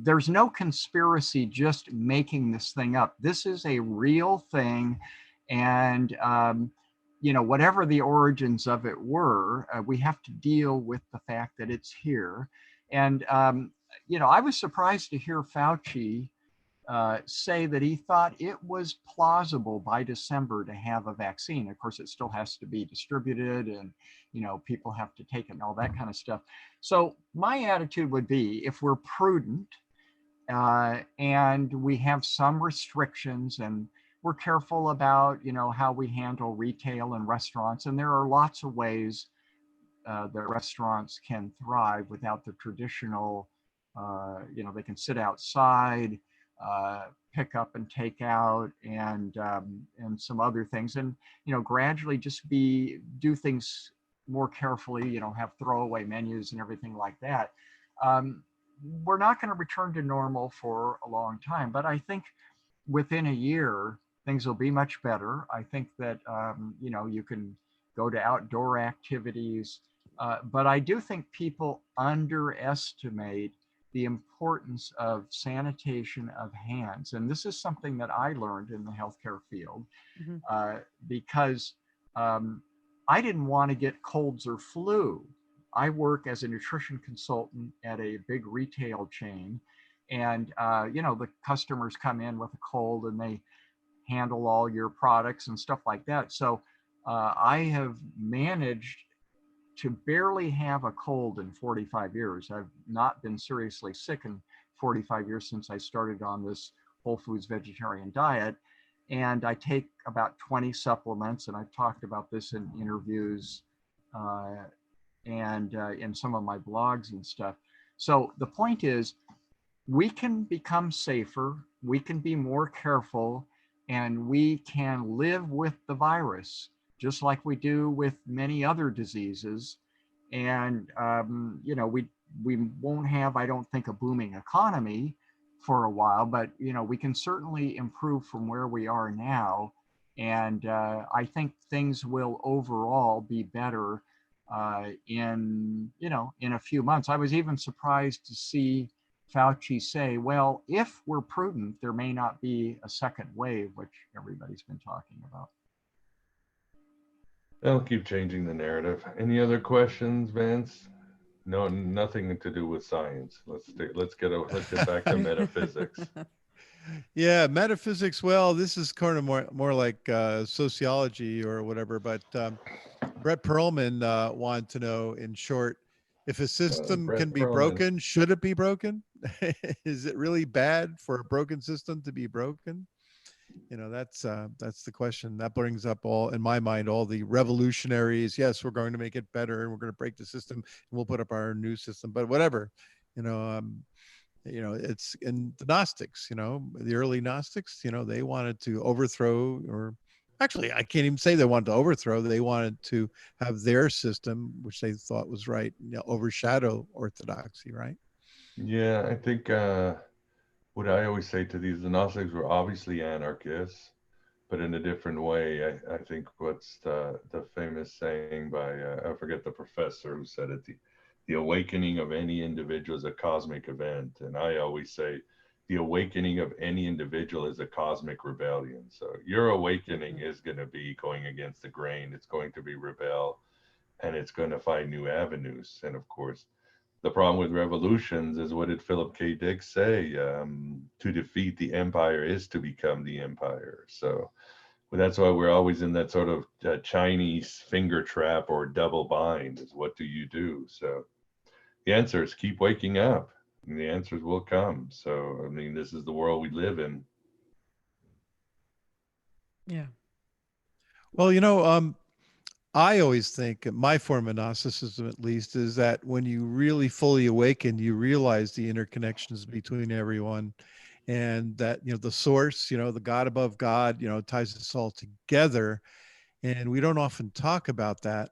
There's no conspiracy just making this thing up. This is a real thing. And, whatever the origins of it were, we have to deal with the fact that it's here. And, I was surprised to hear Fauci say that he thought it was plausible by December to have a vaccine. Of course, it still has to be distributed, and people have to take it and all that kind of stuff. So my attitude would be, if we're prudent and we have some restrictions, and we're careful about how we handle retail and restaurants, and there are lots of ways that restaurants can thrive without the traditional, they can sit outside, pick up and take out, and some other things, and gradually just do things more carefully, have throwaway menus and everything like that. We're not going to return to normal for a long time, but I think within a year things will be much better. I think that you can go to outdoor activities, but I do think people underestimate the importance of sanitation of hands. And this is something that I learned in the healthcare field, because I didn't want to get colds or flu. I work as a nutrition consultant at a big retail chain, and the customers come in with a cold and they handle all your products and stuff like that. So I have managed to barely have a cold in 45 years. I've not been seriously sick in 45 years since I started on this whole foods vegetarian diet. And I take about 20 supplements, and I've talked about this in interviews and in some of my blogs and stuff. So the point is, we can become safer, we can be more careful, and we can live with the virus just like we do with many other diseases. And, we won't have, I don't think, a booming economy for a while, but, we can certainly improve from where we are now. And I think things will overall be better in a few months. I was even surprised to see Fauci say, well, if we're prudent, there may not be a second wave, which everybody's been talking about. They'll keep changing the narrative. Any other questions, Vance? No, nothing to do with science. Let's get back to metaphysics. Yeah, metaphysics. Well, this is kind of more like sociology or whatever. But Brett Perlman wanted to know, in short, if a system can be broken, should it be broken? Is it really bad for a broken system to be broken? That's the question. That brings up, in my mind, all the revolutionaries. Yes, we're going to make it better, and we're going to break the system, and we'll put up our new system. But whatever, it's in the Gnostics. The early Gnostics. They wanted to overthrow, or actually, I can't even say they wanted to overthrow. They wanted to have their system, which they thought was right, overshadow orthodoxy, right? Yeah, I think what I always say to these, the Gnostics were obviously anarchists, but in a different way. I think what's the famous saying by, I forget the professor who said it, the awakening of any individual is a cosmic event. And I always say the awakening of any individual is a cosmic rebellion. So your awakening is going to be going against the grain. It's going to be rebel, and it's going to find new avenues. And of course, the problem with revolutions is, what did Philip K. Dick say? To defeat the empire is to become the empire. So that's why we're always in that sort of Chinese finger trap or double bind, is what do you do? So the answer is keep waking up, and the answers will come. So, I mean, this is the world we live in. Yeah. Well, I always think my form of Gnosticism, at least, is that when you really fully awaken, you realize the interconnections between everyone, and that, the source, the God above God, ties us all together. And we don't often talk about that.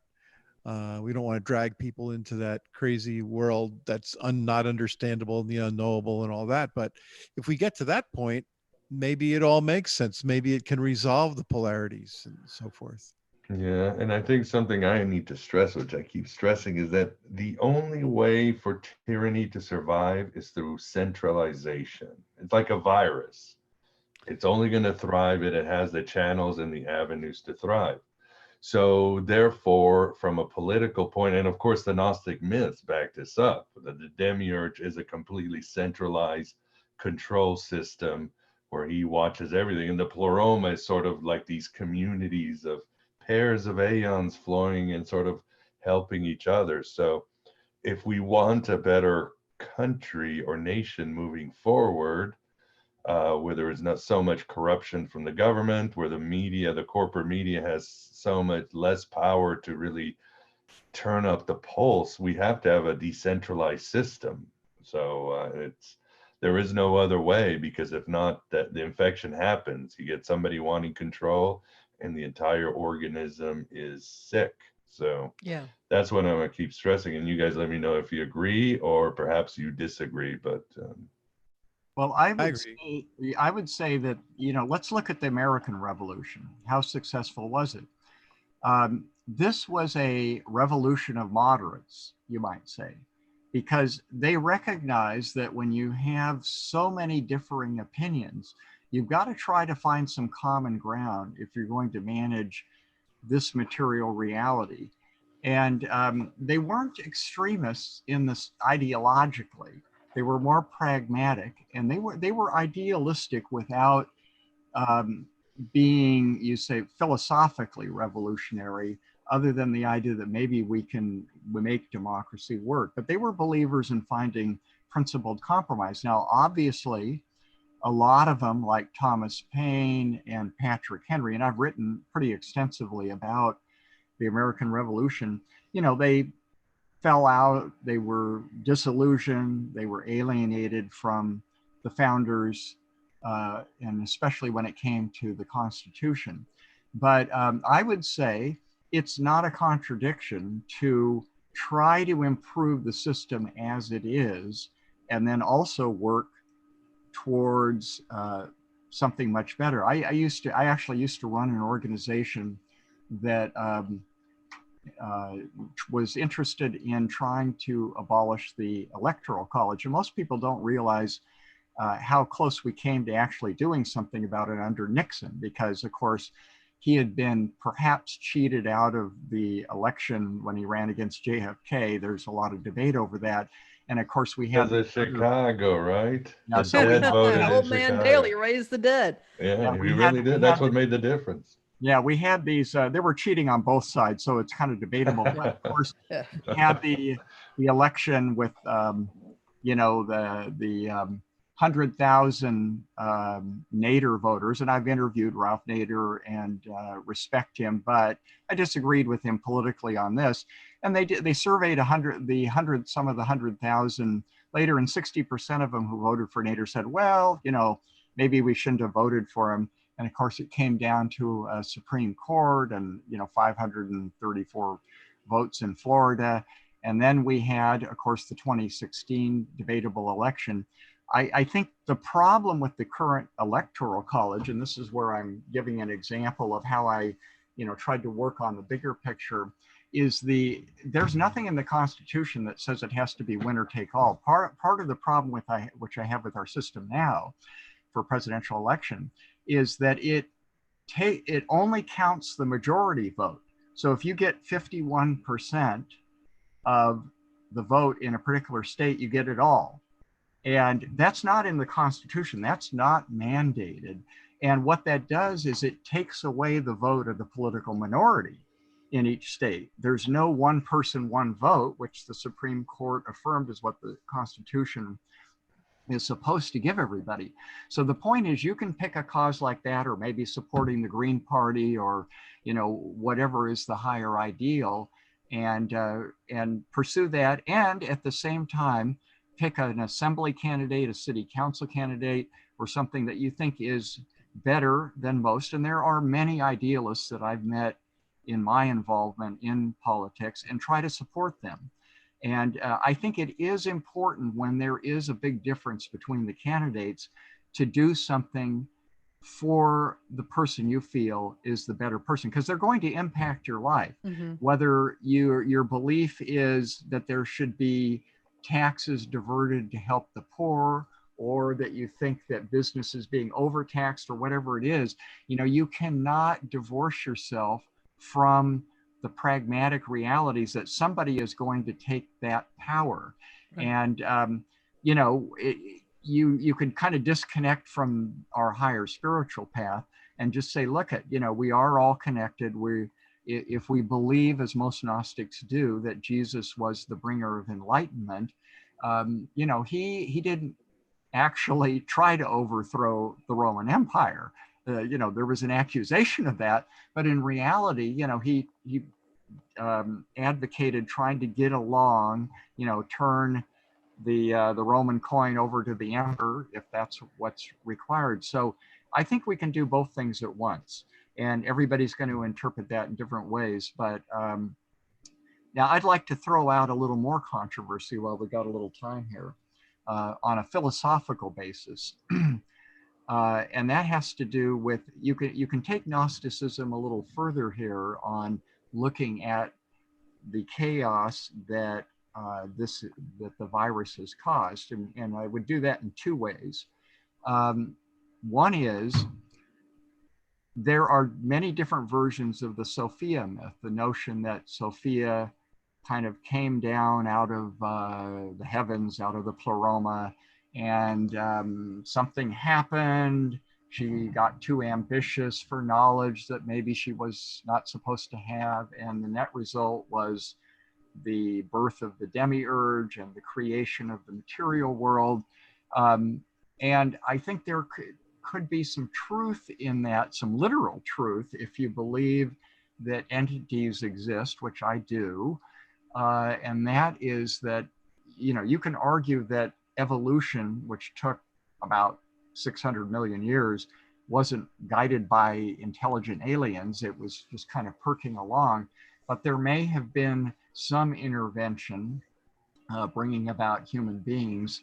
We don't want to drag people into that crazy world that's not understandable and the unknowable and all that. But if we get to that point, maybe it all makes sense. Maybe it can resolve the polarities and so forth. Yeah, and I think something I need to stress, which I keep stressing, is that the only way for tyranny to survive is through centralization. It's like a virus. It's only going to thrive if it has the channels and the avenues to thrive. So therefore, from a political point, and of course the Gnostic myths back this up, that the demiurge is a completely centralized control system where he watches everything. And the pleroma is sort of like these communities of pairs of aeons flowing and sort of helping each other. So if we want a better country or nation moving forward, where there is not so much corruption from the government, where the media, the corporate media, has so much less power to really turn up the pulse, we have to have a decentralized system. So there is no other way, because if not, that the infection happens. You get somebody wanting control, and the entire organism is sick. So Yeah. that's what I'm gonna keep stressing. And you guys, let me know if you agree or perhaps you disagree. But Well, I agree. I would say that, let's look at the American Revolution. How successful was it? This was a revolution of moderates, you might say, because they recognize that when you have so many differing opinions, you've got to try to find some common ground if you're going to manage this material reality. And they weren't extremists in this ideologically. They were more pragmatic, and they were idealistic without being, you say, philosophically revolutionary, other than the idea that maybe we make democracy work. But they were believers in finding principled compromise. Now, obviously, a lot of them, like Thomas Paine and Patrick Henry, and I've written pretty extensively about the American Revolution, they fell out, they were disillusioned, they were alienated from the founders, and especially when it came to the Constitution. But I would say it's not a contradiction to try to improve the system as it is, and then also work towards something much better. I actually used to run an organization that was interested in trying to abolish the Electoral College. And most people don't realize how close we came to actually doing something about it under Nixon, because, of course, he had been perhaps cheated out of the election when he ran against JFK. There's a lot of debate over that. And of course, we had because of Chicago, right? Now, The so we dead had- voted in Old man Chicago. Daley raised the dead. Yeah, we we had- really we did. That's had- what made the difference. Yeah, we had these. They were cheating on both sides, so it's kind of debatable. But of course, Yeah. we had the election with the 100,000 Nader voters, and I've interviewed Ralph Nader and respect him, but I disagreed with him politically on this. And they surveyed some of the 100,000 later, and 60% of them who voted for Nader said, well, maybe we shouldn't have voted for him. And of course, it came down to a Supreme Court and 534 votes in Florida. And then we had, of course, the 2016 debatable election. I think the problem with the current electoral college, and this is where I'm giving an example of how I, tried to work on the bigger picture, is there's nothing in the Constitution that says it has to be winner take all. Part of the problem which I have with our system now for presidential election is that it only counts the majority vote. So if you get 51% of the vote in a particular state, you get it all. And that's not in the Constitution. That's not mandated. And what that does is it takes away the vote of the political minority in each state. There's no one person, one vote, which the Supreme Court affirmed is what the Constitution is supposed to give everybody. So the point is, you can pick a cause like that, or maybe supporting the Green Party, or whatever is the higher ideal, and pursue that, and at the same time pick an assembly candidate, a city council candidate, or something that you think is better than most. And there are many idealists that I've met in my involvement in politics, and try to support them. And I think it is important, when there is a big difference between the candidates, to do something for the person you feel is the better person, because they're going to impact your life. Mm-hmm. Whether your belief is that there should be taxes diverted to help the poor, or that you think that business is being overtaxed, or whatever it is, you cannot divorce yourself from the pragmatic realities that somebody is going to take that power. Right. And, you can kind of disconnect from our higher spiritual path and just say, look, we are all connected. If we believe, as most Gnostics do, that Jesus was the bringer of enlightenment, he didn't actually try to overthrow the Roman Empire. There was an accusation of that, but in reality, he advocated trying to get along, turn the Roman coin over to the emperor if that's what's required. So I think we can do both things at once, and everybody's going to interpret that in different ways. But now I'd like to throw out a little more controversy while we got a little time here, on a philosophical basis. And that has to do with, you can take Gnosticism a little further here on looking at the chaos that the virus has caused, and I would do that in two ways. One is, there are many different versions of the Sophia myth, the notion that Sophia kind of came down out of the heavens, out of the pleroma, and something happened. She got too ambitious for knowledge that maybe she was not supposed to have, and the net result was the birth of the demiurge and the creation of the material world. And I think there could be some truth in that, some literal truth, if you believe that entities exist, which I do. And that is that, you can argue that evolution, which took about 600 million years, wasn't guided by intelligent aliens. It was just kind of perking along. But there may have been some intervention bringing about human beings.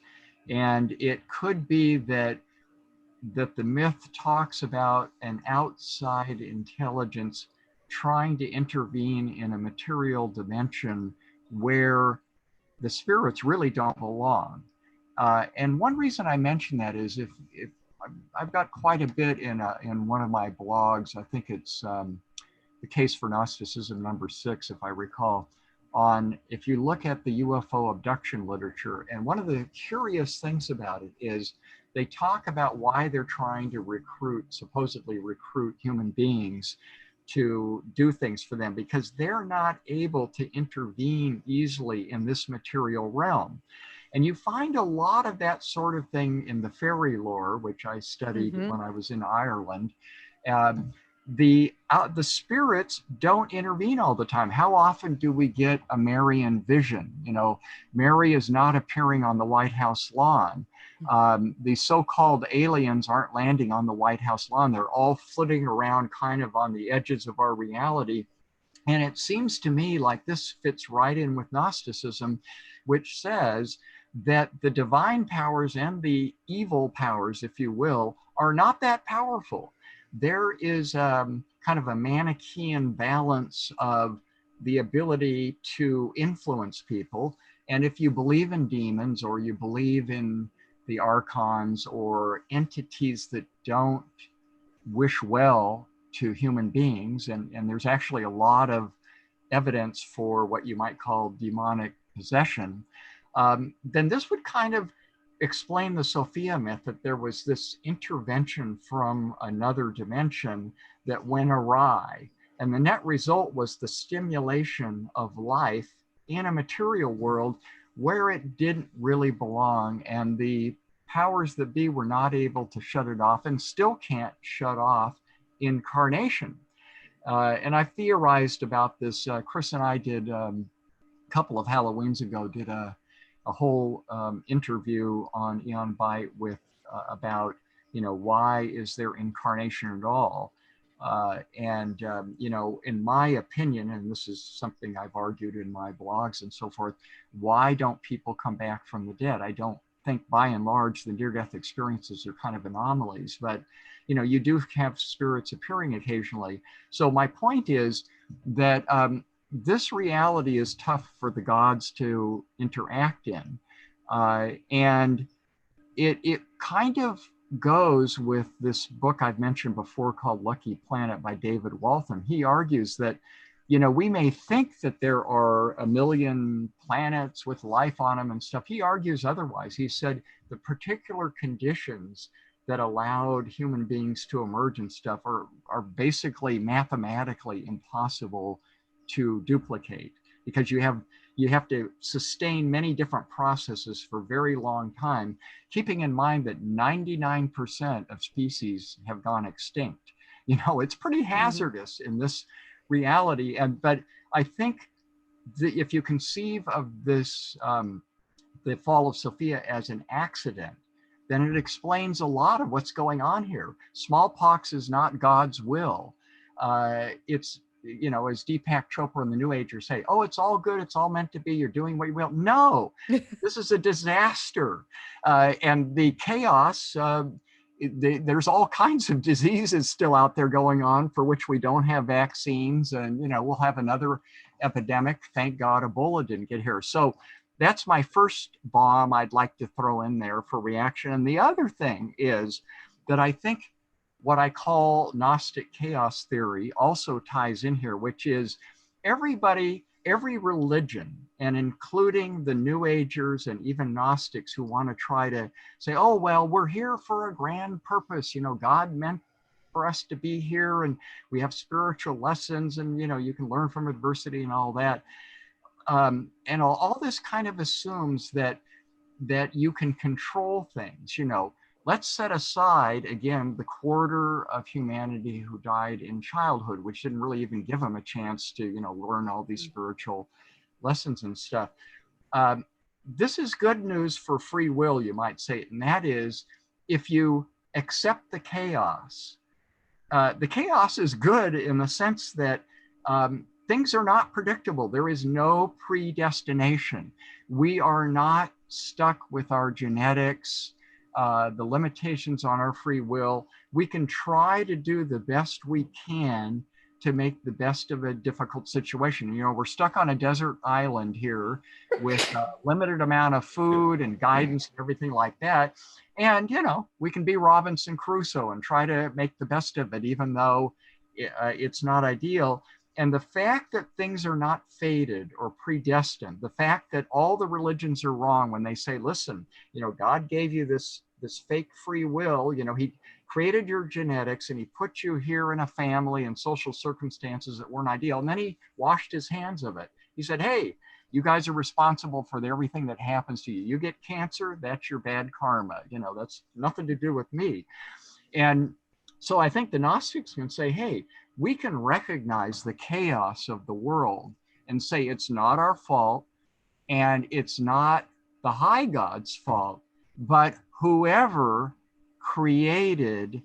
And it could be that the myth talks about an outside intelligence trying to intervene in a material dimension where the spirits really don't belong. And one reason I mention that is, if I've got quite a bit in one of my blogs, I think it's The Case for Gnosticism #6, if I recall, on, if you look at the UFO abduction literature, and one of the curious things about it is they talk about why they're trying to supposedly recruit human beings to do things for them, because they're not able to intervene easily in this material realm. And you find a lot of that sort of thing in the fairy lore, which I studied when I was in Ireland. The spirits don't intervene all the time. How often do we get a Marian vision? Mary is not appearing on the White House lawn. The so-called aliens aren't landing on the White House lawn. They're all flitting around kind of on the edges of our reality. And it seems to me like this fits right in with Gnosticism, which says that the divine powers and the evil powers, if you will, are not that powerful. There is kind of a Manichaean balance of the ability to influence people. And if you believe in demons, or you believe in the archons or entities that don't wish well to human beings, and there's actually a lot of evidence for what you might call demonic possession, then this would kind of explain the Sophia myth, that there was this intervention from another dimension that went awry. And the net result was the stimulation of life in a material world where it didn't really belong. And the powers that be were not able to shut it off, and still can't shut off incarnation. And I theorized about this. Chris and I did a couple of Halloweens ago, did a whole interview on Eon Byte with about, why is there incarnation at all? In my opinion, and this is something I've argued in my blogs and so forth, why don't people come back from the dead? I don't think by and large the near-death experiences are kind of anomalies, but you do have spirits appearing occasionally. So my point is that this reality is tough for the gods to interact in. And it kind of goes with this book I've mentioned before called Lucky Planet by David Waltham. He argues that, we may think that there are a million planets with life on them and stuff. He argues otherwise. He said the particular conditions that allowed human beings to emerge and stuff are basically mathematically impossible to duplicate, because you have to sustain many different processes for a very long time, keeping in mind that 99% of species have gone extinct. It's pretty hazardous in this reality. But I think that if you conceive of this, the fall of Sophia as an accident, then it explains a lot of what's going on here. Smallpox is not God's will. It's, as Deepak Chopra and the New Agers say, oh, it's all good, it's all meant to be, you're doing what you will. No, this is a disaster. And the chaos, there's all kinds of diseases still out there going on for which we don't have vaccines. And, we'll have another epidemic. Thank God Ebola didn't get here. So that's my first bomb I'd like to throw in there for reaction. And the other thing is that I think what I call Gnostic chaos theory also ties in here, which is everybody, every religion, and including the New Agers and even Gnostics who want to try to say, oh, well, we're here for a grand purpose. God meant for us to be here, and we have spiritual lessons, and, you can learn from adversity and all that. And all this kind of assumes that you can control things. Let's set aside, again, the quarter of humanity who died in childhood, which didn't really even give them a chance to, learn all these spiritual lessons and stuff. This is good news for free will, you might say. And that is, if you accept the chaos is good in the sense that things are not predictable. There is no predestination. We are not stuck with our genetics, the limitations on our free will. We can try to do the best we can to make the best of a difficult situation. We're stuck on a desert island here with a limited amount of food and guidance and everything like that. And, we can be Robinson Crusoe and try to make the best of it, even though it's not ideal. And the fact that things are not fated or predestined, the fact that all the religions are wrong when they say, listen, God gave you this fake free will, he created your genetics and he put you here in a family and social circumstances that weren't ideal. And then he washed his hands of it. He said, hey, you guys are responsible for everything that happens to you. You get cancer, that's your bad karma. That's nothing to do with me. And so I think the Gnostics can say, hey, we can recognize the chaos of the world and say it's not our fault and it's not the high God's fault, but whoever created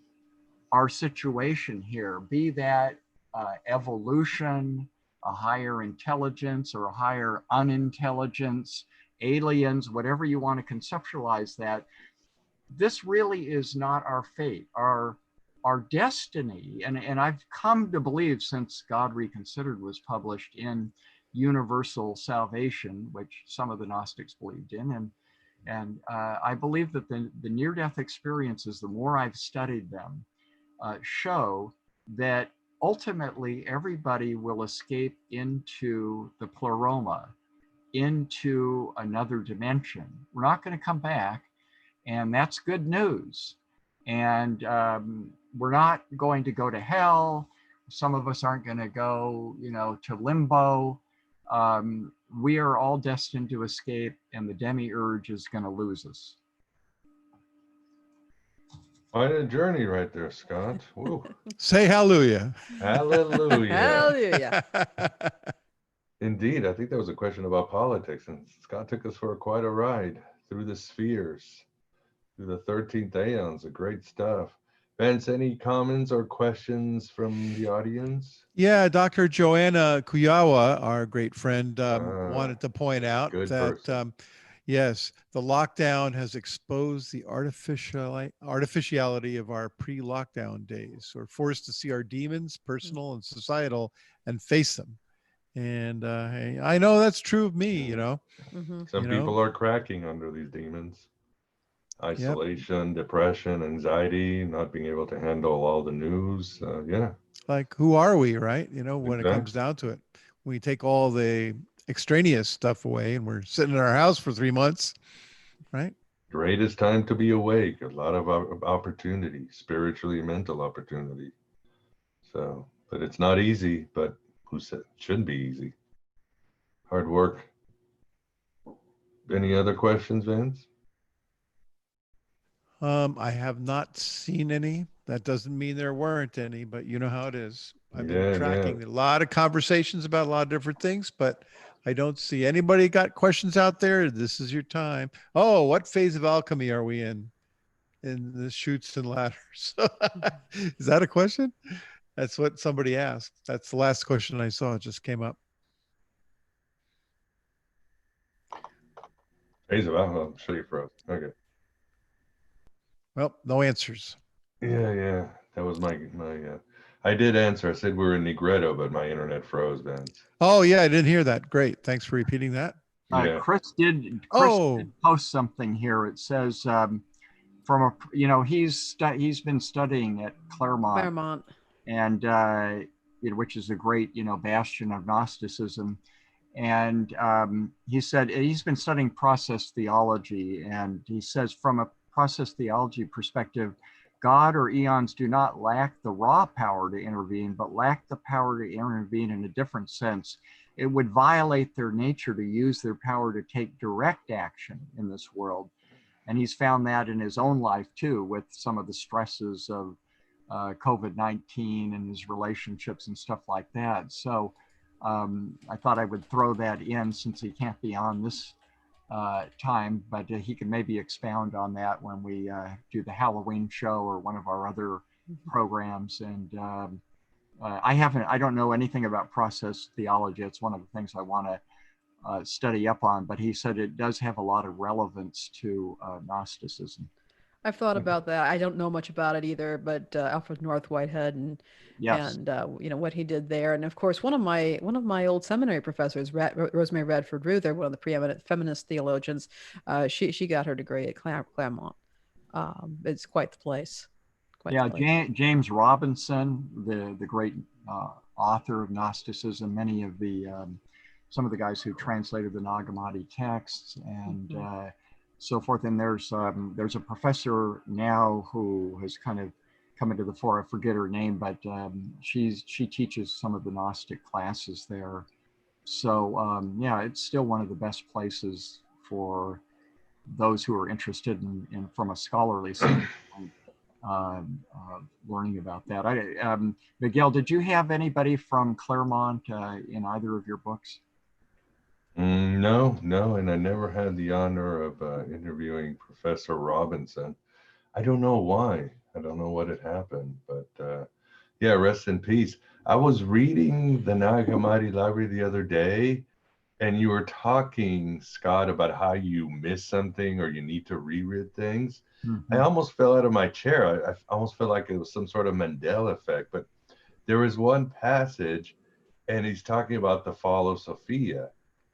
our situation here, be that evolution, a higher intelligence or a higher unintelligence, aliens, whatever you want to conceptualize that, this really is not our fate. Our destiny, and I've come to believe since God Reconsidered was published in Universal Salvation, which some of the Gnostics believed in, and I believe that the near-death experiences, the more I've studied them, show that ultimately everybody will escape into the pleroma, into another dimension. We're not going to come back, and that's good news. And we're not going to go to hell. Some of us aren't going to go, to limbo. We are all destined to escape, and the demiurge is going to lose us. Quite a journey right there, Scott. Woo. Say hallelujah. Hallelujah. Hallelujah. Indeed, I think that was a question about politics, and Scott took us for quite a ride through the spheres, through the 13th aeons. Great stuff. Vince, any comments or questions from the audience? Yeah, Dr. Joanna Kuyawa, our great friend, wanted to point out that, yes, the lockdown has exposed the artificiality of our pre-lockdown days. We're forced to see our demons, personal and societal, and face them. And I know that's true of me, Some people are cracking under these demons. Isolation, depression, anxiety, not being able to handle all the news. Like, who are we, right? When it comes down to it, we take all the extraneous stuff away and we're sitting in our house for 3 months, right? Greatest time to be awake. A lot of opportunity, spiritually, mental opportunity. So, but it's not easy, but who said it shouldn't be easy? Hard work. Any other questions, Vince? I have not seen any. That doesn't mean there weren't any, but you know how it is. I've been tracking a lot of conversations about a lot of different things, but I don't see anybody got questions out there. This is your time. Oh, what phase of alchemy are we in the chutes and ladders? Is that a question? That's what somebody asked. That's the last question I saw. It just came up. Phase of alchemy. I'm sure you froze. Okay. Well, no answers. Yeah. That was my I did answer. I said we were in Negretto, but my internet froze, Vince. Oh, yeah, I didn't hear that. Great. Thanks for repeating that. Chris did post something here. It says he's been studying at Claremont. And which is a great bastion of Gnosticism. And he said he's been studying process theology, and he says from a process theology perspective, God or eons do not lack the raw power to intervene, but lack the power to intervene in a different sense. It would violate their nature to use their power to take direct action in this world. And he's found that in his own life too, with some of the stresses of COVID-19 and his relationships and stuff like that. So I thought I would throw that in since he can't be on this time, but he can maybe expound on that when we do the Halloween show or one of our other programs. And I don't know anything about process theology. It's one of the things I want to study up on, but he said it does have a lot of relevance to Gnosticism. I've thought about that. I don't know much about it either, but Alfred North Whitehead and what he did there, and of course one of my old seminary professors, Rosemary Radford Ruther, one of the preeminent feminist theologians, she got her degree at Claremont. It's quite the place. James Robinson, the great author of Gnosticism, many of the some of the guys who translated the Nag Hammadi texts and so forth. And there's a professor now who has kind of come into the fore. I forget her name, but she teaches some of the Gnostic classes there. So it's still one of the best places for those who are interested in from a scholarly standpoint, learning about that. Miguel, did you have anybody from Claremont in either of your books? No, and I never had the honor of interviewing Professor Robinson. I don't know why. I don't know what had happened, but Yeah, rest in peace. I was reading the Nag Hammadi library the other day, and you were talking, Scott, about how you miss something or you need to reread things. I Mhm. almost fell out of my chair. I almost felt like it was some sort of Mandela effect. But there was one passage, and he's talking about the fall of Sophia.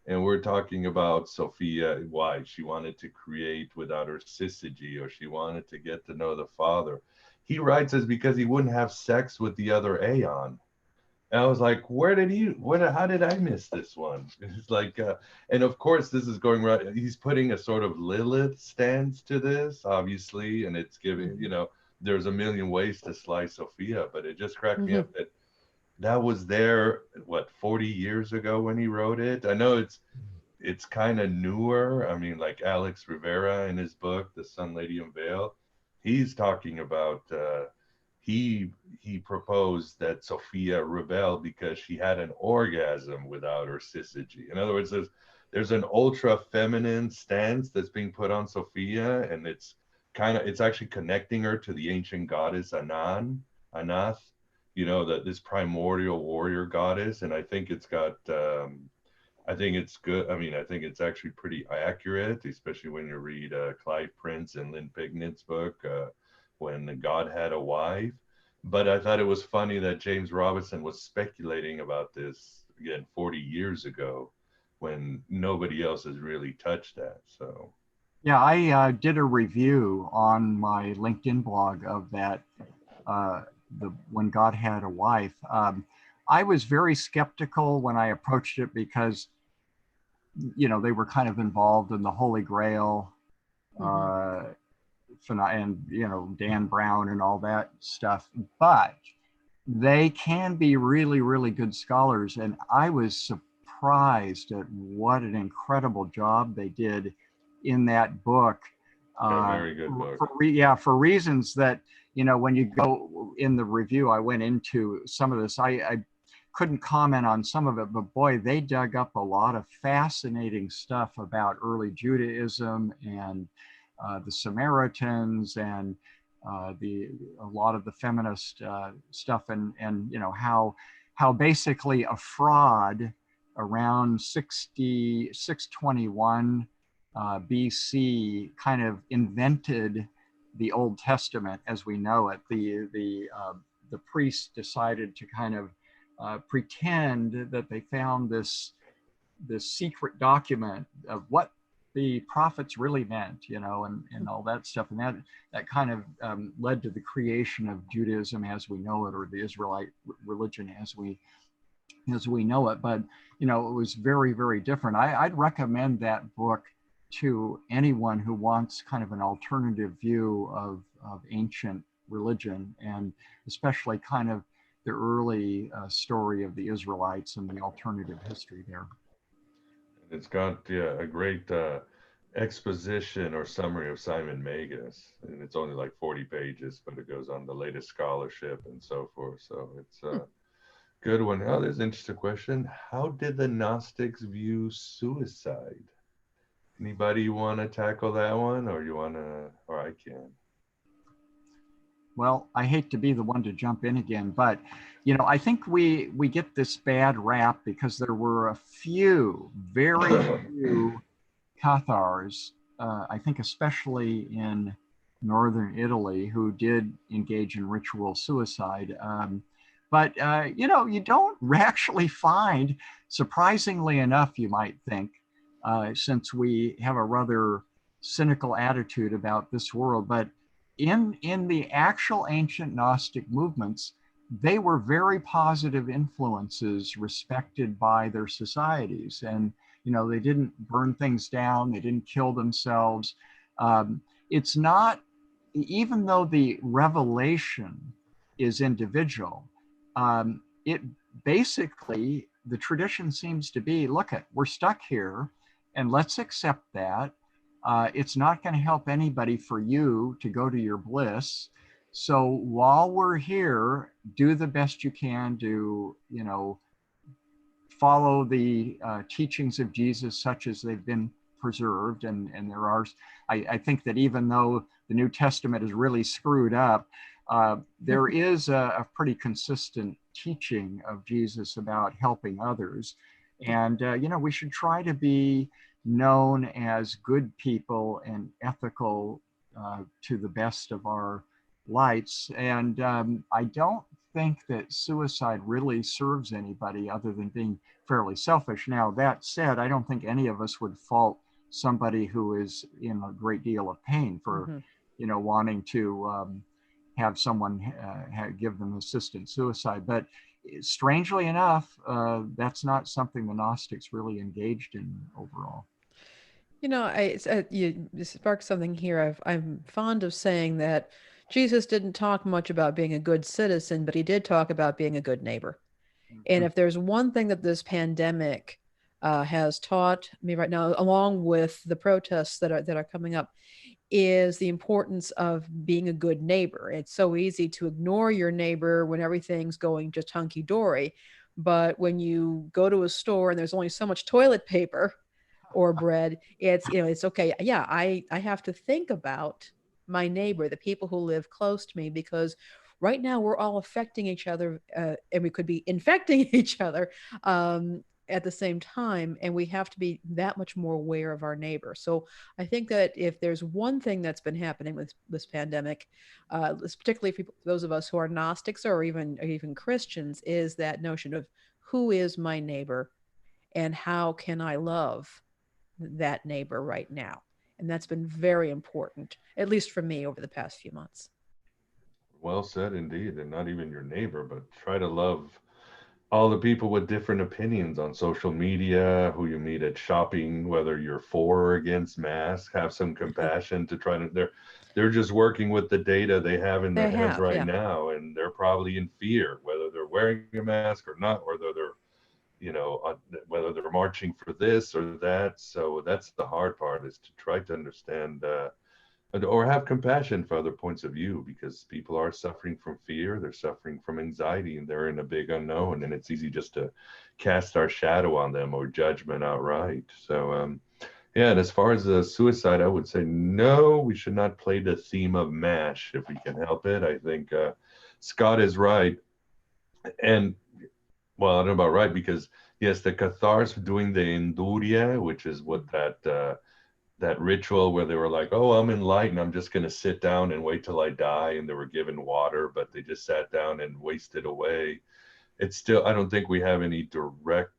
And we're talking about Sophia, why she wanted to create without her syzygy, or she wanted to get to know the Father. He writes us because he wouldn't have sex with the other Aeon. And I was like, how did I miss this one? It's like, and of course, this is going right. He's putting a sort of Lilith stance to this, obviously, and it's giving, there's a million ways to slice Sophia, but it just cracked me Mhm. up that that was there, what, 40 years ago when he wrote it. I know it's kind of newer. I mean, like Alex Rivera in his book, The Sun, Lady, and Veil, he's talking about he proposed that Sophia rebelled because she had an orgasm without her syzygy. In other words, there's an ultra feminine stance that's being put on Sophia, and it's actually connecting her to the ancient goddess Anath, that this primordial warrior goddess. And I think it's got I think it's good. I mean, I think it's actually pretty accurate, especially when you read Clive Prince and Lynn Pignet's book, When God Had a Wife. But I thought it was funny that James Robinson was speculating about this again 40 years ago when nobody else has really touched that. So, Yeah, I did a review on my LinkedIn blog of that, the When God Had a Wife. I was very skeptical when I approached it because, they were kind of involved in the Holy Grail, Mhm. uh, and, Dan Brown and all that stuff. But they can be really, really good scholars. And I was surprised at what an incredible job they did in that book. a very good book. For reasons that, when you go in the review, I went into some of this. I couldn't comment on some of it, but boy, they dug up a lot of fascinating stuff about early Judaism and the Samaritans and a lot of the feminist stuff, and how basically a fraud around 621 BC kind of invented the Old Testament as we know it. The priests decided to kind of pretend that they found this secret document of what the prophets really meant, and all that stuff. And that kind of led to the creation of Judaism as we know it, or the Israelite religion as we know it. But, it was very, very different. I'd recommend that book to anyone who wants kind of an alternative view of ancient religion, and especially kind of the early story of the Israelites and the alternative history there. It's got a great exposition or summary of Simon Magus, and it's only like 40 pages, but it goes on the latest scholarship and so forth. So it's a good one. Oh, there's an interesting question. How did the Gnostics view suicide? Anybody want to tackle that one, or or I can? Well, I hate to be the one to jump in again, but I think we get this bad rap because there were a few, very few Cathars, I think especially in northern Italy, who did engage in ritual suicide. But you don't actually find, surprisingly enough, you might think, since we have a rather cynical attitude about this world, but in the actual ancient Gnostic movements, they were very positive influences respected by their societies. And, they didn't burn things down, they didn't kill themselves. It's not, even though the revelation is individual, it basically, the tradition seems to be, look, we're stuck here and let's accept that. It's not going to help anybody for you to go to your bliss. So while we're here, do the best you can to, follow the teachings of Jesus such as they've been preserved. And there are, I think that even though the New Testament is really screwed up, there is a pretty consistent teaching of Jesus about helping others. And, we should try to be known as good people and ethical to the best of our lights. And I don't think that suicide really serves anybody other than being fairly selfish. Now, that said, I don't think any of us would fault somebody who is in a great deal of pain for, wanting to have someone give them assisted suicide. But strangely enough, that's not something the Gnostics really engaged in overall. You sparked something here. I'm fond of saying that Jesus didn't talk much about being a good citizen, but he did talk about being a good neighbor. And if there's one thing that this pandemic has taught me right now, along with the protests that are coming up, is the importance of being a good neighbor. It's so easy to ignore your neighbor when everything's going just hunky dory, but when you go to a store and there's only so much toilet paper or bread, it's okay. Yeah, I have to think about my neighbor, the people who live close to me, because right now we're all affecting each other, and we could be infecting each other at the same time, and we have to be that much more aware of our neighbor. So I think that if there's one thing that's been happening with this pandemic, particularly for those of us who are Gnostics or even Christians, is that notion of who is my neighbor and how can I love that neighbor right now. And that's been very important, at least for me, over the past few months. Well said indeed. And not even your neighbor, but try to love all the people with different opinions on social media, who you meet at shopping, whether you're for or against masks. Have some compassion to try to, they're just working with the data they have in their heads right now, and they're probably in fear, whether they're wearing a mask or not, or whether they're whether they're marching for this or that. So that's the hard part, is to try to understand or have compassion for other points of view, because people are suffering from fear, they're suffering from anxiety, and they're in a big unknown, and it's easy just to cast our shadow on them or judgment outright. So yeah, and as far as the suicide, I would say no, we should not play the theme of MASH if we can help it. I think Scott is right. And well, I don't know about right, because yes, the Cathars doing the Induria, which is what that ritual where they were like, oh, I'm enlightened, I'm just going to sit down and wait till I die. And they were given water, but they just sat down and wasted away. It's still, I don't think we have any direct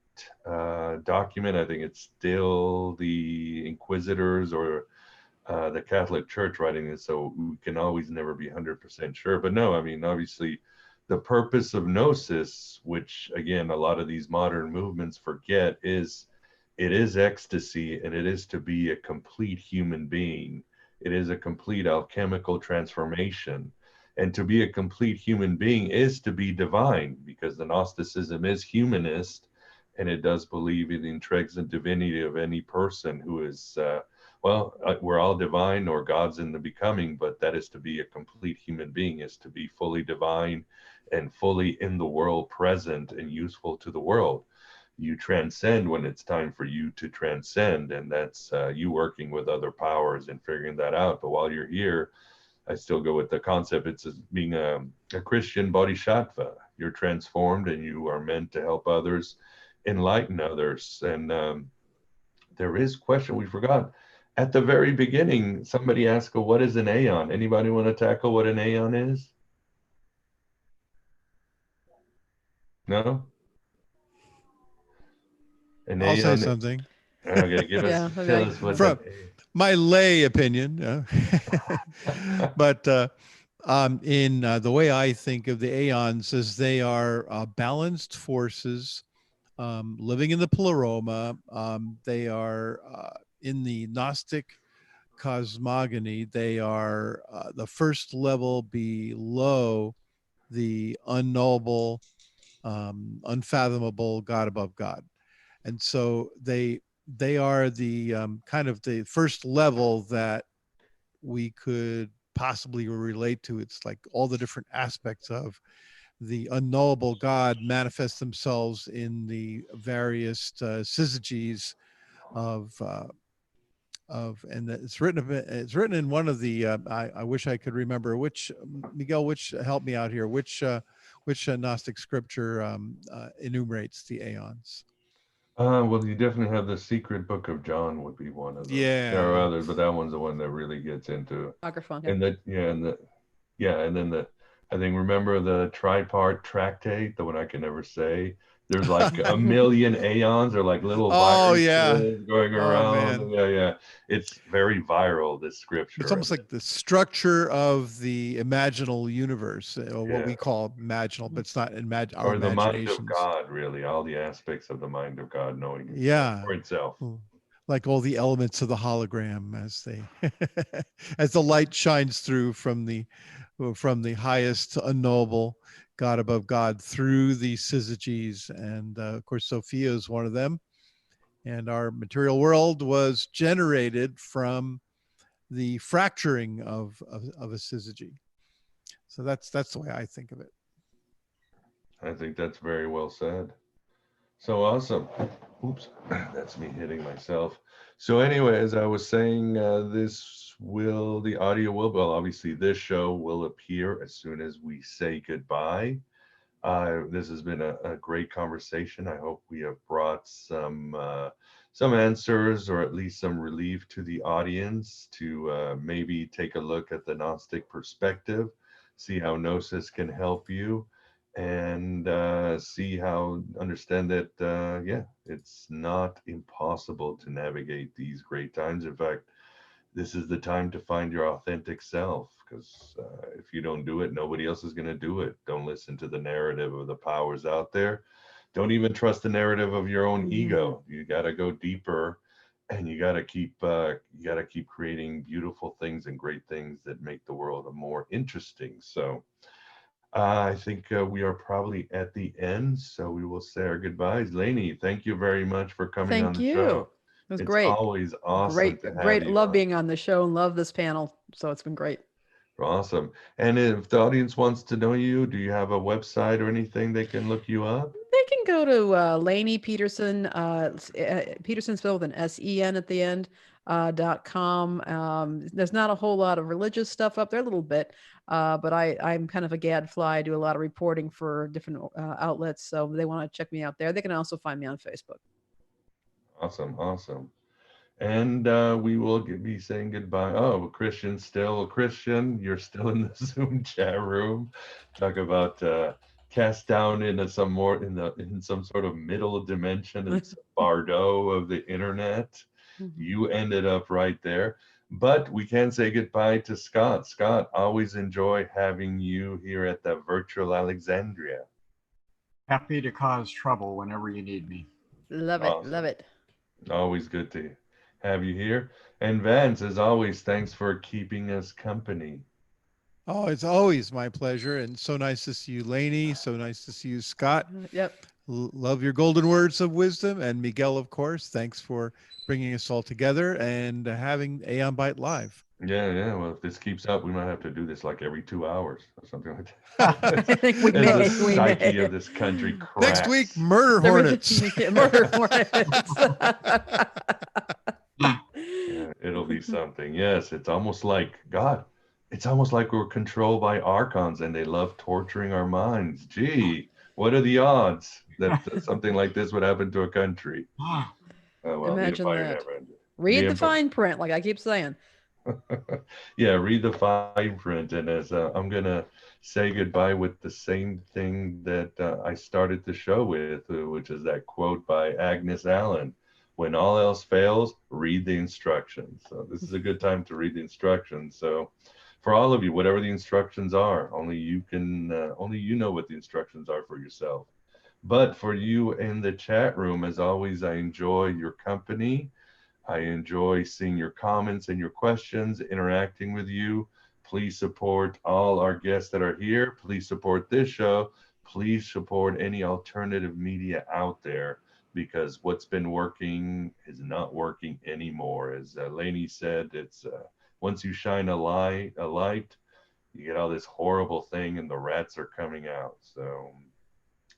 document. I think it's still the Inquisitors or the Catholic Church writing this. So we can always never be 100% sure. But no, I mean, obviously, the purpose of Gnosis, which again, a lot of these modern movements forget, is it is ecstasy, and it is to be a complete human being. It is a complete alchemical transformation. And to be a complete human being is to be divine, because the Gnosticism is humanist, and it does believe in the intrinsic divinity of any person who is, we're all divine, or God's in the becoming, but that is to be a complete human being, is to be fully divine and fully in the world, present and useful to the world. You transcend when it's time for you to transcend, and that's you working with other powers and figuring that out. But while you're here, I still go with the concept, it's being a Christian bodhisattva. You're transformed, and you are meant to help others, enlighten others. And there is question we forgot at the very beginning. Somebody asked, well, what is an aeon? Anybody want to tackle what an aeon is? No? I'll say something. Okay, tell us what. From my lay opinion, but in the way I think of the aeons, is they are balanced forces living in the pleroma. They are in the Gnostic cosmogony. They are the first level below the unknowable, unfathomable God above God. And so they are the kind of the first level that we could possibly relate to. It's like all the different aspects of the unknowable God manifest themselves in the various syzygies of and it's written in one of the I wish I could remember which, Miguel, which, help me out here, which Gnostic scripture enumerates the aeons. Well, you definitely have the Secret Book of John would be one of them. There are Yeah. others, but that one's the one that really gets into. Microphone. And that, and then I think, remember the tripart tractate, the one I can never say. There's like a million aeons, or like little Oh viruses yeah. going Oh around. man. Yeah. It's very viral, this scripture. It's almost like the structure of the imaginal universe, or what Yeah. we call imaginal, but it's not our Or the mind of imaginations. God, really, all the aspects of the mind of God, knowing himself, Yeah. for itself. Like all the elements of the hologram as they as the light shines through from the highest unknowable God above God through the syzygies. And of course Sophia is one of them, and our material world was generated from the fracturing of a syzygy. So that's the way I think of it. I think that's very well said. So awesome. Oops, that's me hitting myself. So anyway, as I was saying, the audio will, well, obviously this show will appear as soon as we say goodbye. This has been a great conversation. I hope we have brought some answers, or at least some relief to the audience, to maybe take a look at the Gnostic perspective, see how Gnosis can help you, and understand that, it's not impossible to navigate these great times. In fact, this is the time to find your authentic self, because if you don't do it, nobody else is going to do it. Don't listen to the narrative of the powers out there. Don't even trust the narrative of your own ego. You got to go deeper, and you got to keep creating beautiful things and great things that make the world more interesting. So I think we are probably at the end, so we will say our goodbyes. Lainie, thank you very much for coming on Thank the you. show. It was It's great. always awesome to have Great. you Love on. being on the show and love this panel. So it's been great. Awesome. And if the audience wants to know you, do you have a website or anything they can look you up? They can go to Lainie Petersen, Petersen spelled with an SEN at the end, .com. There's not a whole lot of religious stuff up there, a little bit, but I'm kind of a gadfly. I do a lot of reporting for different outlets, so they want to check me out there. They can also find me on Facebook. Awesome. And we will be saying goodbye. Oh, Christian's still Christian. You're still in the Zoom chat room. Talk about cast down into some more in some sort of middle dimension. It's Bardo of the internet. You ended up right there. But we can say goodbye to Scott. Scott, always enjoy having you here at the virtual Alexandria. Happy to cause trouble whenever you need me. Love it. Love it. Always good to have you here. And Vance, as always, thanks for keeping us company. Oh, it's always my pleasure, and so nice to see you, Lainie. So nice to see you, Scott. Yep. Love your golden words of wisdom. And Miguel, of course, thanks for bringing us all together and having Aeon Byte live. Yeah. Well, if this keeps up, we might have to do this like every 2 hours or something like I that. think we may. The psyche of this country cracks. Next week, murder hornets. Murder hornets. Yeah, it'll be something. Yes, it's almost like God. It's almost like we're controlled by archons, and they love torturing our minds. Gee, what are the odds that something like this would happen to a country? Well, Imagine the that. Read the fine print, like I keep saying. Yeah, read the fine print. And as I'm gonna say goodbye with the same thing that I started the show with, which is that quote by Agnes Allen: "When all else fails, read the instructions." So this is a good time to read the instructions. So for all of you, whatever the instructions are, only you know what the instructions are for yourself. But for you in the chat room, as always, I enjoy your company. I enjoy seeing your comments and your questions, interacting with you. Please support all our guests that are here. Please support this show. Please support any alternative media out there, because what's been working is not working anymore. As Lainie said, it's once you shine a light, you get all this horrible thing and the rats are coming out. So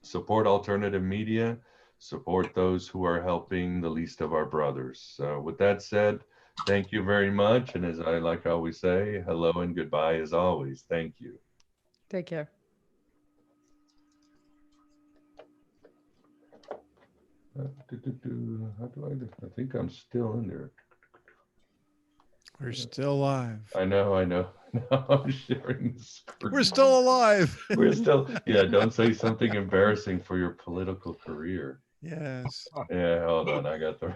support alternative media, support those who are helping the least of our brothers. So with that said, Thank you very much. And as I like always say, hello and goodbye as always. Thank you. Take care. How do I think I'm still in there. We're still alive. I know. I'm sharing the screen. We're still alive. We're still, yeah, don't say something embarrassing for your political career. Yes. Yeah, hold on. I got the